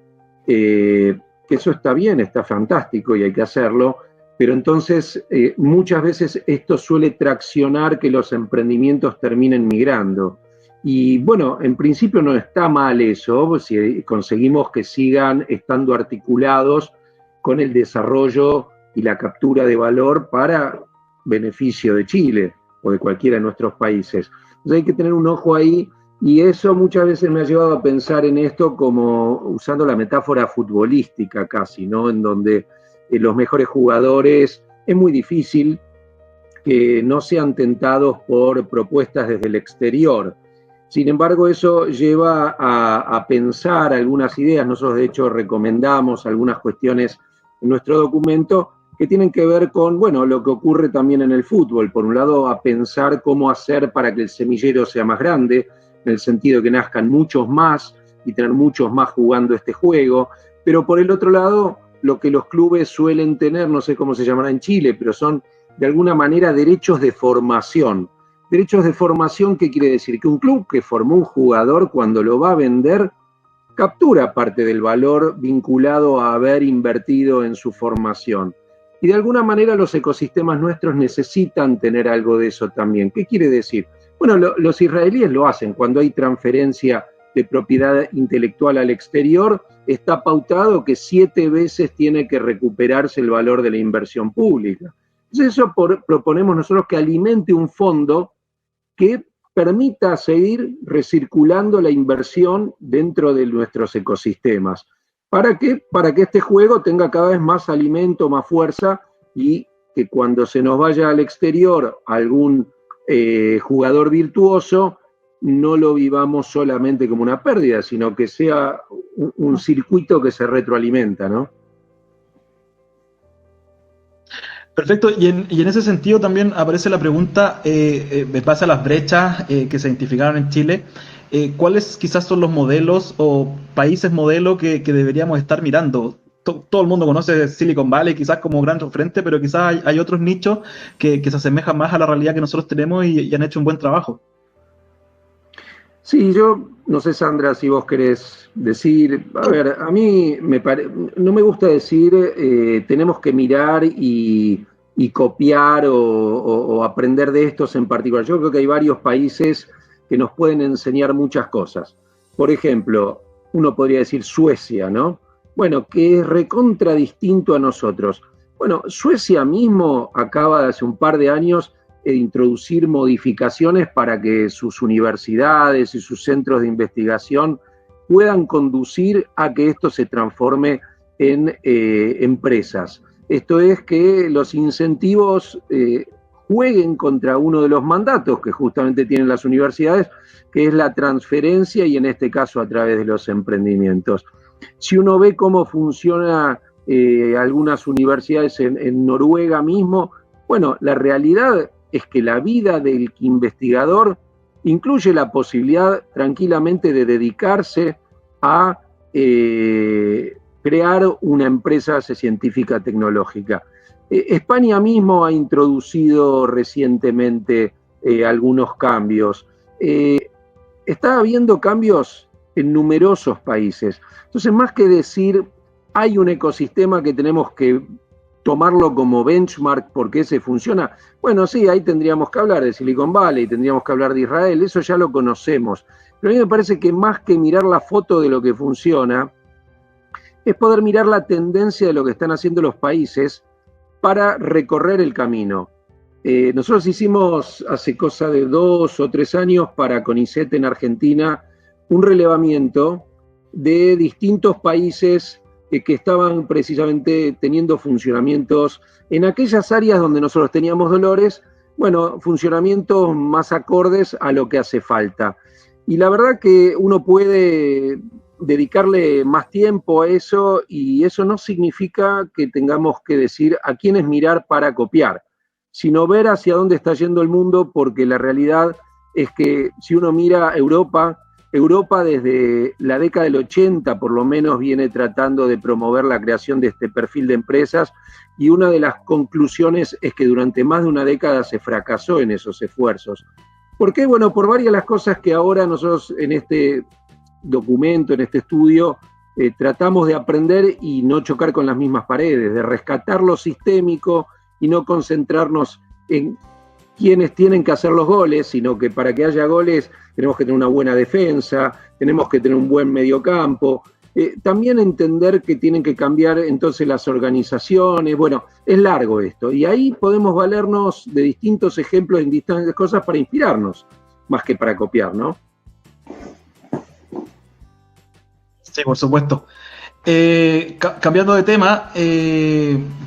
eso está bien, está fantástico y hay que hacerlo, pero entonces muchas veces esto suele traccionar que los emprendimientos terminen migrando. Y bueno, en principio no está mal eso, si conseguimos que sigan estando articulados con el desarrollo y la captura de valor para beneficio de Chile o de cualquiera de nuestros países. Entonces hay que tener un ojo ahí, y eso muchas veces me ha llevado a pensar en esto como usando la metáfora futbolística casi, ¿no? En donde los mejores jugadores es muy difícil que no sean tentados por propuestas desde el exterior. Sin embargo, eso lleva a pensar algunas ideas. Nosotros, de hecho, recomendamos algunas cuestiones en nuestro documento que tienen que ver con, bueno, lo que ocurre también en el fútbol. Por un lado, a pensar cómo hacer para que el semillero sea más grande, en el sentido de que nazcan muchos más y tener muchos más jugando este juego. Pero por el otro lado, lo que los clubes suelen tener, no sé cómo se llamará en Chile, pero son de alguna manera derechos de formación. Derechos de formación, ¿qué quiere decir? Que un club que formó un jugador, cuando lo va a vender, captura parte del valor vinculado a haber invertido en su formación. Y de alguna manera los ecosistemas nuestros necesitan tener algo de eso también. ¿Qué quiere decir? Bueno, los israelíes lo hacen. Cuando hay transferencia de propiedad intelectual al exterior, está pautado que 7 veces tiene que recuperarse el valor de la inversión pública. Entonces eso proponemos nosotros, que alimente un fondo que permita seguir recirculando la inversión dentro de nuestros ecosistemas. ¿Para qué? Para que este juego tenga cada vez más alimento, más fuerza, y que cuando se nos vaya al exterior algún jugador virtuoso, no lo vivamos solamente como una pérdida, sino que sea un circuito que se retroalimenta, ¿no? Perfecto, y en ese sentido también aparece la pregunta, me pasa las brechas que se identificaron en Chile, ¿cuáles quizás son los modelos o países modelo que deberíamos estar mirando? Todo el mundo conoce Silicon Valley quizás como gran referente, pero quizás hay otros nichos que se asemejan más a la realidad que nosotros tenemos y han hecho un buen trabajo. Sí, yo no sé, Sandra, si vos querés decir, a ver, a mí no me gusta decir tenemos que mirar y copiar o aprender de estos en particular. Yo creo que hay varios países que nos pueden enseñar muchas cosas. Por ejemplo, uno podría decir Suecia, ¿no? Bueno, que es recontra distinto a nosotros. Bueno, Suecia mismo acaba de hace un par de años introducir modificaciones para que sus universidades y sus centros de investigación puedan conducir a que esto se transforme en empresas. Esto es que los incentivos jueguen contra uno de los mandatos que justamente tienen las universidades, que es la transferencia, y en este caso a través de los emprendimientos. Si uno ve cómo funciona algunas universidades en Noruega mismo, bueno, la realidad es que la vida del investigador incluye la posibilidad tranquilamente de dedicarse a crear una empresa científica tecnológica. España mismo ha introducido recientemente algunos cambios. Está habiendo cambios en numerosos países. Entonces, más que decir, hay un ecosistema que tenemos que tomarlo como benchmark porque ese funciona, bueno, sí, ahí tendríamos que hablar de Silicon Valley, tendríamos que hablar de Israel, eso ya lo conocemos. Pero a mí me parece que más que mirar la foto de lo que funciona, es poder mirar la tendencia de lo que están haciendo los países para recorrer el camino. Nosotros hicimos hace cosa de 2 o 3 años para CONICET en Argentina un relevamiento de distintos países que estaban precisamente teniendo funcionamientos en aquellas áreas donde nosotros teníamos dolores, bueno, funcionamientos más acordes a lo que hace falta. Y la verdad que uno puede dedicarle más tiempo a eso y eso no significa que tengamos que decir a quién es mirar para copiar, sino ver hacia dónde está yendo el mundo, porque la realidad es que si uno mira Europa desde la década del 80 por lo menos viene tratando de promover la creación de este perfil de empresas y una de las conclusiones es que durante más de una década se fracasó en esos esfuerzos. ¿Por qué? Bueno, por varias de las cosas que ahora nosotros en este documento, en este estudio, tratamos de aprender y no chocar con las mismas paredes, de rescatar lo sistémico y no concentrarnos en quienes tienen que hacer los goles, sino que para que haya goles tenemos que tener una buena defensa, tenemos que tener un buen mediocampo, también entender que tienen que cambiar entonces las organizaciones, bueno, es largo esto, y ahí podemos valernos de distintos ejemplos en distintas cosas para inspirarnos, más que para copiar, ¿no? Sí, por supuesto. Cambiando de tema,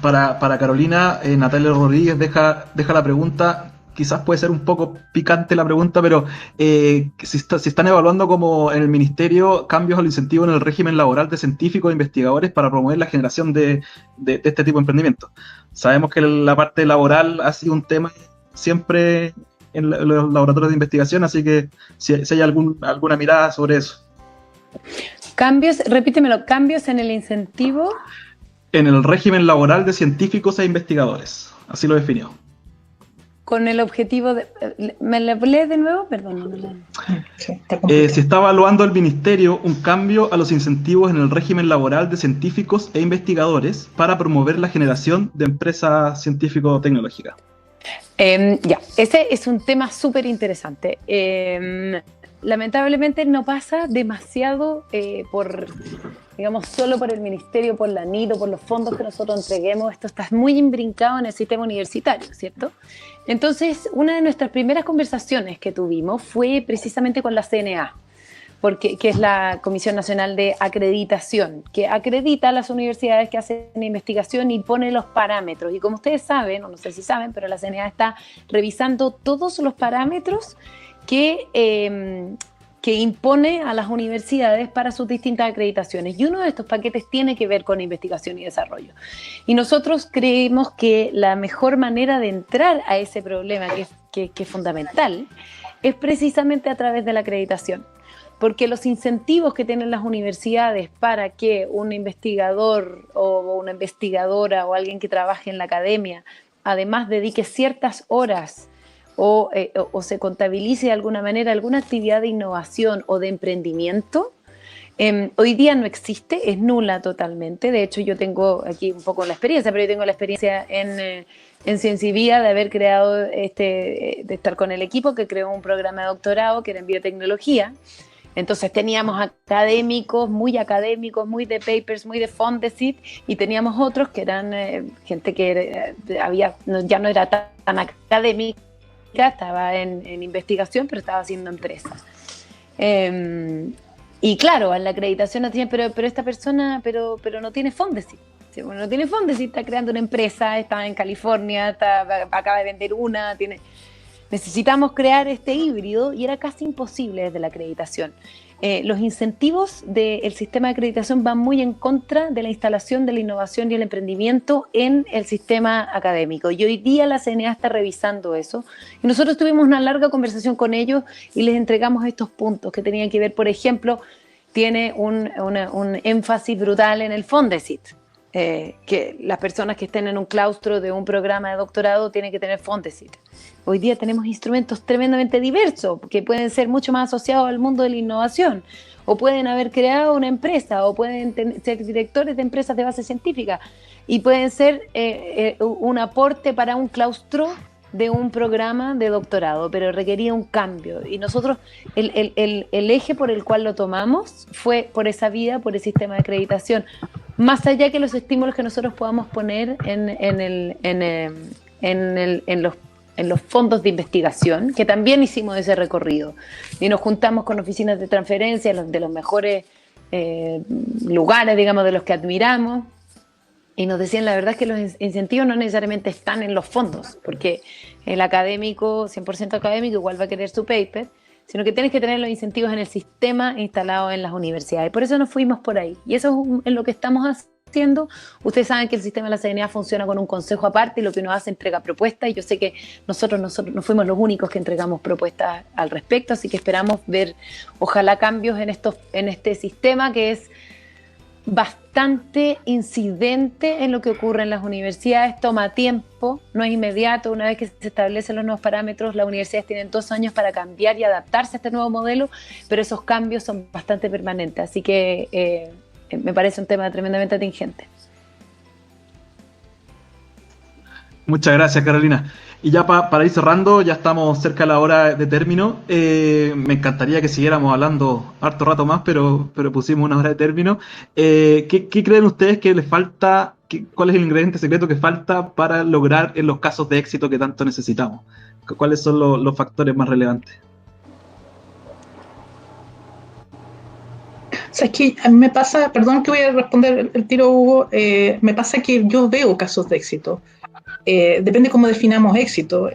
para Carolina, Natalia Rodríguez deja la pregunta, quizás puede ser un poco picante la pregunta, pero si están evaluando como en el ministerio cambios al incentivo en el régimen laboral de científicos e investigadores para promover la generación de este tipo de emprendimientos. Sabemos que la parte laboral ha sido un tema siempre en los laboratorios de investigación, así que si hay alguna mirada sobre eso. Cambios, repítemelo, cambios en el incentivo. En el régimen laboral de científicos e investigadores, así lo definió. Con el objetivo de... ¿Me lo lees de nuevo? Perdón. Sí, se está evaluando el ministerio un cambio a los incentivos en el régimen laboral de científicos e investigadores para promover la generación de empresas científico-tecnológicas. Ya, ese es un tema súper interesante. Lamentablemente no pasa demasiado solo por el ministerio, por la NIT o por los fondos que nosotros entreguemos. Esto está muy imbrincado en el sistema universitario, ¿cierto? Entonces, una de nuestras primeras conversaciones que tuvimos fue precisamente con la CNA, que es la Comisión Nacional de Acreditación, que acredita a las universidades que hacen investigación y pone los parámetros. Y como ustedes saben, o no sé si saben, pero la CNA está revisando todos los parámetros que impone a las universidades para sus distintas acreditaciones. Y uno de estos paquetes tiene que ver con investigación y desarrollo. Y nosotros creemos que la mejor manera de entrar a ese problema, que es fundamental, es precisamente a través de la acreditación. Porque los incentivos que tienen las universidades para que un investigador o una investigadora o alguien que trabaje en la academia, además dedique ciertas horas o se contabilice de alguna manera alguna actividad de innovación o de emprendimiento, hoy día no existe, es nula totalmente. De hecho, yo tengo aquí un poco la experiencia, pero yo tengo la experiencia en Ciencia y Vida de haber creado, de estar con el equipo que creó un programa de doctorado que era en biotecnología. Entonces teníamos académicos, muy de papers, muy de Fondesit, y teníamos otros que eran gente que ya no era tan académica, estaba en investigación, pero estaba haciendo empresas. Y claro, en la acreditación nos decían, pero esta persona pero no tiene Fondesit. Sí, bueno, no tiene Fondesit, está creando una empresa, está en California, acaba de vender una, necesitamos crear este híbrido y era casi imposible desde la acreditación. Los incentivos del sistema de acreditación van muy en contra de la instalación de la innovación y el emprendimiento en el sistema académico. Y hoy día la CNA está revisando eso. Y nosotros tuvimos una larga conversación con ellos y les entregamos estos puntos que tenían que ver, por ejemplo, tiene un énfasis brutal en el Fondesit. Que las personas que estén en un claustro de un programa de doctorado tienen que tener Fondesit. Hoy día tenemos instrumentos tremendamente diversos que pueden ser mucho más asociados al mundo de la innovación, o pueden haber creado una empresa, o pueden ser directores de empresas de base científica, y pueden ser un aporte para un claustro de un programa de doctorado, pero requería un cambio. Y nosotros, el eje por el cual lo tomamos fue por esa vía, por el sistema de acreditación, más allá que los estímulos que nosotros podamos poner en los fondos de investigación, que también hicimos ese recorrido. Y nos juntamos con oficinas de transferencia de los mejores lugares, digamos, de los que admiramos, y nos decían la verdad es que los incentivos no necesariamente están en los fondos, porque el académico, 100% académico, igual va a querer su paper, sino que tienes que tener los incentivos en el sistema instalado en las universidades. Por eso nos fuimos por ahí. Y eso es lo que estamos haciendo. Ustedes saben que el sistema de la CNA funciona con un consejo aparte, y lo que uno hace entrega propuestas, y yo sé que nosotros no fuimos los únicos que entregamos propuestas al respecto, así que esperamos ver, ojalá, cambios en este sistema que es bastante incidente en lo que ocurre en las universidades. Toma tiempo, no es inmediato. Una vez que se establecen los nuevos parámetros, las universidades tienen 2 años para cambiar y adaptarse a este nuevo modelo, pero esos cambios son bastante permanentes, así que me parece un tema tremendamente atingente. Muchas gracias, Carolina. Y ya para ir cerrando, ya estamos cerca de la hora de término. Me encantaría que siguiéramos hablando harto rato más, pero pusimos una hora de término. ¿Qué creen ustedes que les falta? ¿Cuál es el ingrediente secreto que falta para lograr en los casos de éxito que tanto necesitamos? ¿Cuáles son los factores más relevantes? O sea, es que a mí me pasa, perdón que voy a responder el tiro, Hugo, me pasa que yo veo casos de éxito. Depende cómo definamos éxito.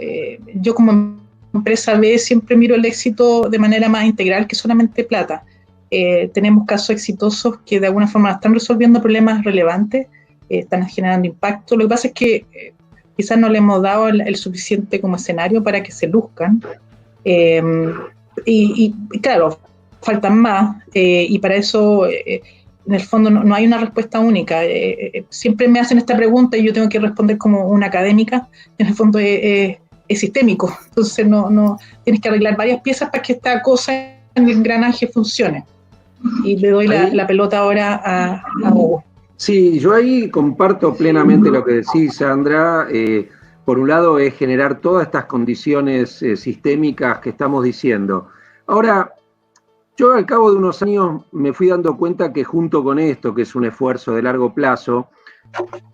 Yo como empresa B siempre miro el éxito de manera más integral que solamente plata. Tenemos casos exitosos que de alguna forma están resolviendo problemas relevantes, están generando impacto. Lo que pasa es que quizás no le hemos dado el suficiente como escenario para que se luzcan. Y claro, faltan más, y para eso en el fondo no hay una respuesta única. Siempre me hacen esta pregunta y yo tengo que responder como una académica. En el fondo es sistémico, entonces no tienes que arreglar varias piezas para que esta cosa en el engranaje funcione. Y le doy la pelota ahora a Hugo. Sí, yo ahí comparto plenamente lo que decís, Sandra. Por un lado es generar todas estas condiciones sistémicas que estamos diciendo. Ahora, yo al cabo de unos años me fui dando cuenta que junto con esto, que es un esfuerzo de largo plazo,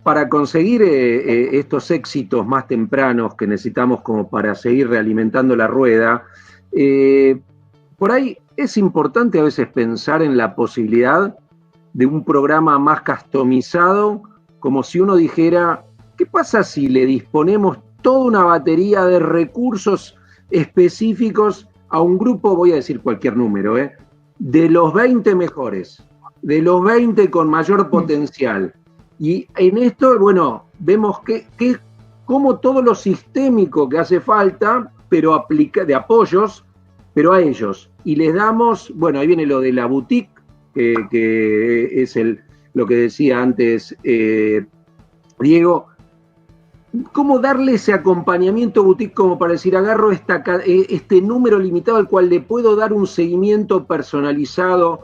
para conseguir estos éxitos más tempranos que necesitamos como para seguir realimentando la rueda, por ahí es importante a veces pensar en la posibilidad de un programa más customizado, como si uno dijera, ¿qué pasa si le disponemos toda una batería de recursos específicos a un grupo, voy a decir cualquier número, de los 20 mejores, de los 20 con mayor potencial? Y en esto, bueno, vemos cómo todo lo sistémico que hace falta, pero de apoyos, pero a ellos. Y les damos, bueno, ahí viene lo de la boutique, que es lo que decía antes Diego. ¿Cómo darle ese acompañamiento boutique como para decir, agarro este número limitado al cual le puedo dar un seguimiento personalizado,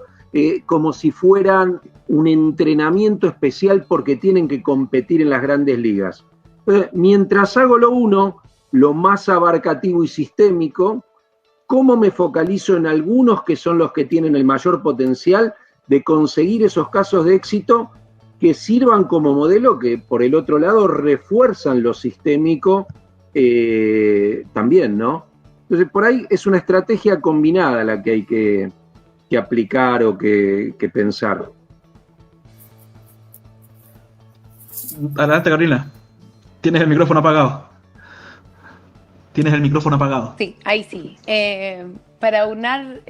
como si fueran un entrenamiento especial porque tienen que competir en las grandes ligas? Mientras hago lo más abarcativo y sistémico, ¿cómo me focalizo en algunos que son los que tienen el mayor potencial de conseguir esos casos de éxito que sirvan como modelo, que por el otro lado refuerzan lo sistémico también, ¿no? Entonces por ahí es una estrategia combinada la que hay que aplicar o que pensar. Adelante, Carolina. Tienes el micrófono apagado. Sí, ahí sí. Para unar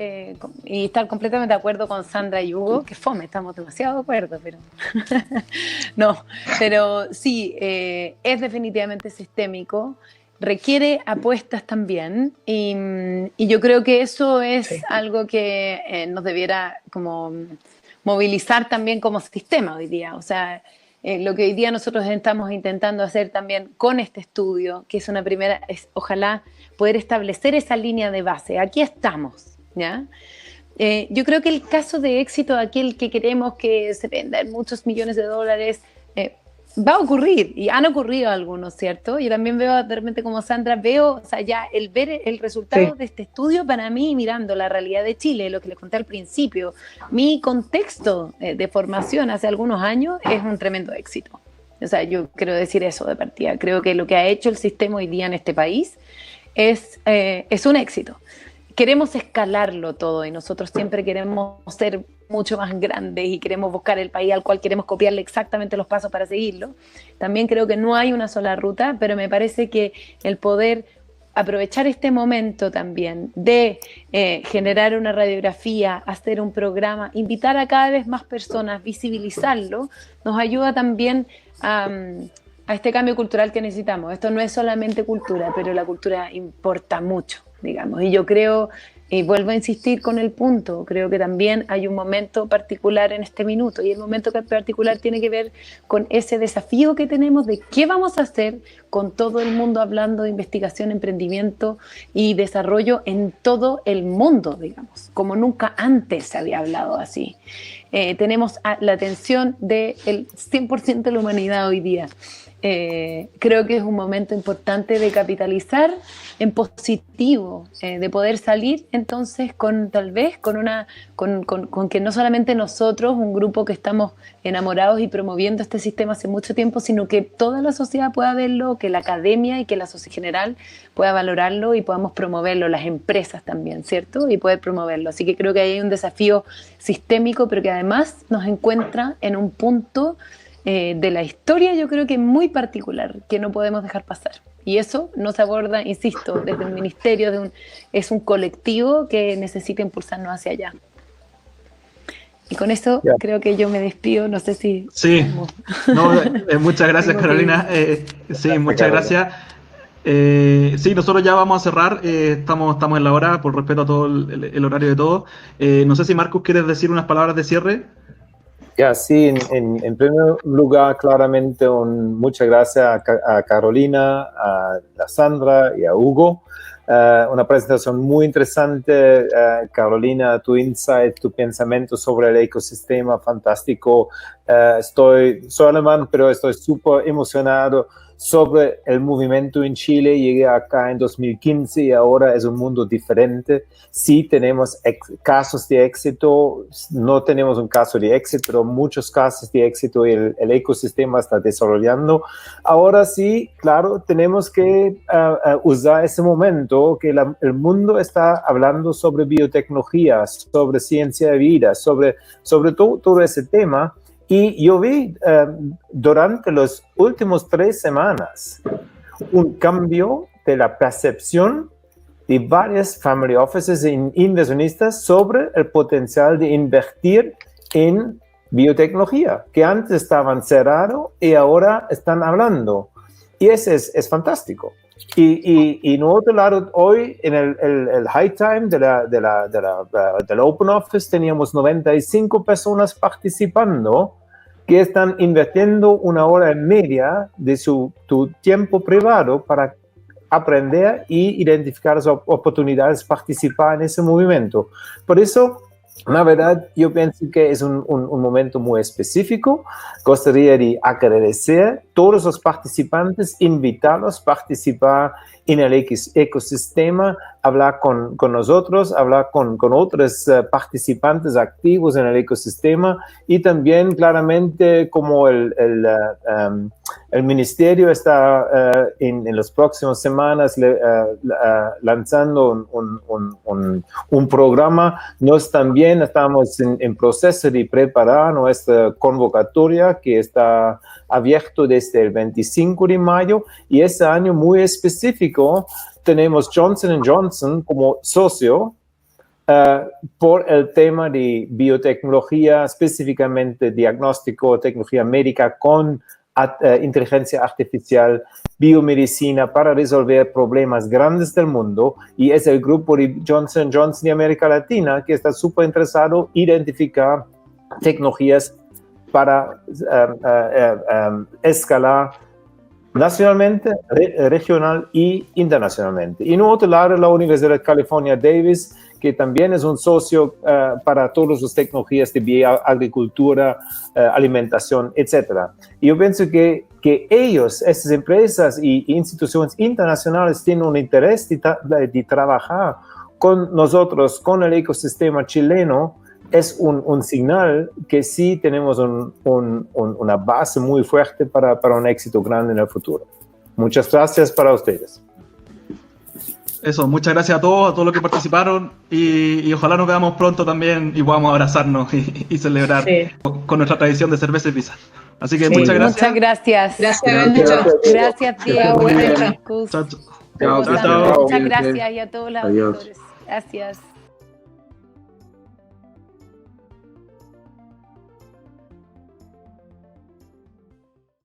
y estar completamente de acuerdo con Sandra y Hugo, que fome, estamos demasiado de acuerdo, pero no, pero sí, es definitivamente sistémico. requiere apuestas también y yo creo que eso es algo que nos debiera como movilizar también como sistema hoy día. O sea, lo que hoy día nosotros estamos intentando hacer también con este estudio, que es una primera, es ojalá poder establecer esa línea de base. Aquí estamos, ¿ya? Yo creo que el caso de éxito, aquel que queremos que se venda en muchos millones de dólares, va a ocurrir, y han ocurrido algunos, ¿cierto? Yo también veo de repente como Sandra, o sea, ya el ver el resultado de este estudio, para mí, mirando la realidad de Chile, lo que les conté al principio, mi contexto de formación hace algunos años es un tremendo éxito. O sea, yo quiero decir eso de partida. Creo que lo que ha hecho el sistema hoy día en este país es un éxito. Queremos escalarlo todo y nosotros siempre queremos ser mucho más grandes y queremos buscar el país al cual queremos copiarle exactamente los pasos para seguirlo. También creo que no hay una sola ruta, pero me parece que el poder aprovechar este momento también de generar una radiografía, hacer un programa, invitar a cada vez más personas, visibilizarlo, nos ayuda también a este cambio cultural que necesitamos. Esto no es solamente cultura, pero la cultura importa mucho, digamos. Y yo creo, y vuelvo a insistir con el punto, creo que también hay un momento particular en este minuto, y el momento particular tiene que ver con ese desafío que tenemos de qué vamos a hacer con todo el mundo hablando de investigación, emprendimiento y desarrollo en todo el mundo, digamos, como nunca antes se había hablado así. Tenemos la atención del 100% de la humanidad hoy día. Creo que es un momento importante de capitalizar en positivo, de poder salir entonces con tal vez con que no solamente nosotros, un grupo que estamos enamorados y promoviendo este sistema hace mucho tiempo, sino que toda la sociedad pueda verlo, que la academia y que la sociedad general pueda valorarlo y podamos promoverlo, las empresas también, ¿cierto? Y poder promoverlo. Así que creo que hay un desafío sistémico, pero que además nos encuentra en un punto de la historia, yo creo que muy particular, que no podemos dejar pasar. Y eso no se aborda, insisto, desde un ministerio, es un colectivo que necesita impulsarnos hacia allá. Y con eso creo que yo me despido, no sé si... Sí, no, muchas gracias Carolina, sí, muchas gracias. Sí, nosotros ya vamos a cerrar, estamos en la hora, por respeto a todo el horario de todos. No sé si Marcus quieres decir unas palabras de cierre. Ya, sí, en primer lugar, claramente, muchas gracias a Carolina, a Sandra y a Hugo. Una presentación muy interesante, Carolina, tu insight, tu pensamiento sobre el ecosistema, fantástico. Soy alemán, pero estoy súper emocionado sobre el movimiento en Chile. Llegué acá en 2015 y ahora es un mundo diferente. Sí tenemos casos de éxito, no tenemos un caso de éxito, pero muchos casos de éxito y el ecosistema está desarrollando. Ahora sí, claro, tenemos que usar ese momento que el mundo está hablando sobre biotecnología, sobre ciencia de vida, sobre todo ese tema. Y yo vi durante las últimas 3 semanas un cambio de la percepción de varias family offices e inversionistas sobre el potencial de invertir en biotecnología, que antes estaban cerrados y ahora están hablando. Y eso es fantástico. Y en otro lado, hoy en el high time de la Open Office teníamos 95 personas participando que están invirtiendo 1 hora y media de tu tiempo privado para aprender y identificar las oportunidades, participar en ese movimiento. Por eso, la verdad, yo pienso que es un momento muy específico. Gustaría de agradecer a todos los participantes, invitarlos a participar en el ecosistema, hablar con nosotros, hablar con otros participantes activos en el ecosistema y también claramente como el ministerio está en las próximas semanas lanzando un programa. Nos también estamos en proceso de preparar nuestra convocatoria que está abierto desde el 25 de mayo y este año muy específico tenemos Johnson & Johnson como socio por el tema de biotecnología, específicamente diagnóstico, tecnología médica con inteligencia artificial, biomedicina para resolver problemas grandes del mundo, y es el grupo de Johnson & Johnson de América Latina que está súper interesado en identificar tecnologías para escalar nacionalmente, regional y internacionalmente. Y en otro lado, la Universidad de California, Davis, que también es un socio para todas las tecnologías de bioagricultura, alimentación, etc. Y yo pienso que ellos, estas empresas y instituciones internacionales, tienen un interés de trabajar con nosotros, con el ecosistema chileno. Es un señal que sí tenemos una base muy fuerte para un éxito grande en el futuro. Muchas gracias para ustedes. Eso, muchas gracias a todos los que participaron y ojalá nos veamos pronto también y podamos abrazarnos y celebrar con nuestra tradición de cerveza y pizza. Así que muchas gracias. Muchas gracias. Gracias, Diego. Buenas Chao, chao. Muchas gracias y a todos los auditores. Gracias.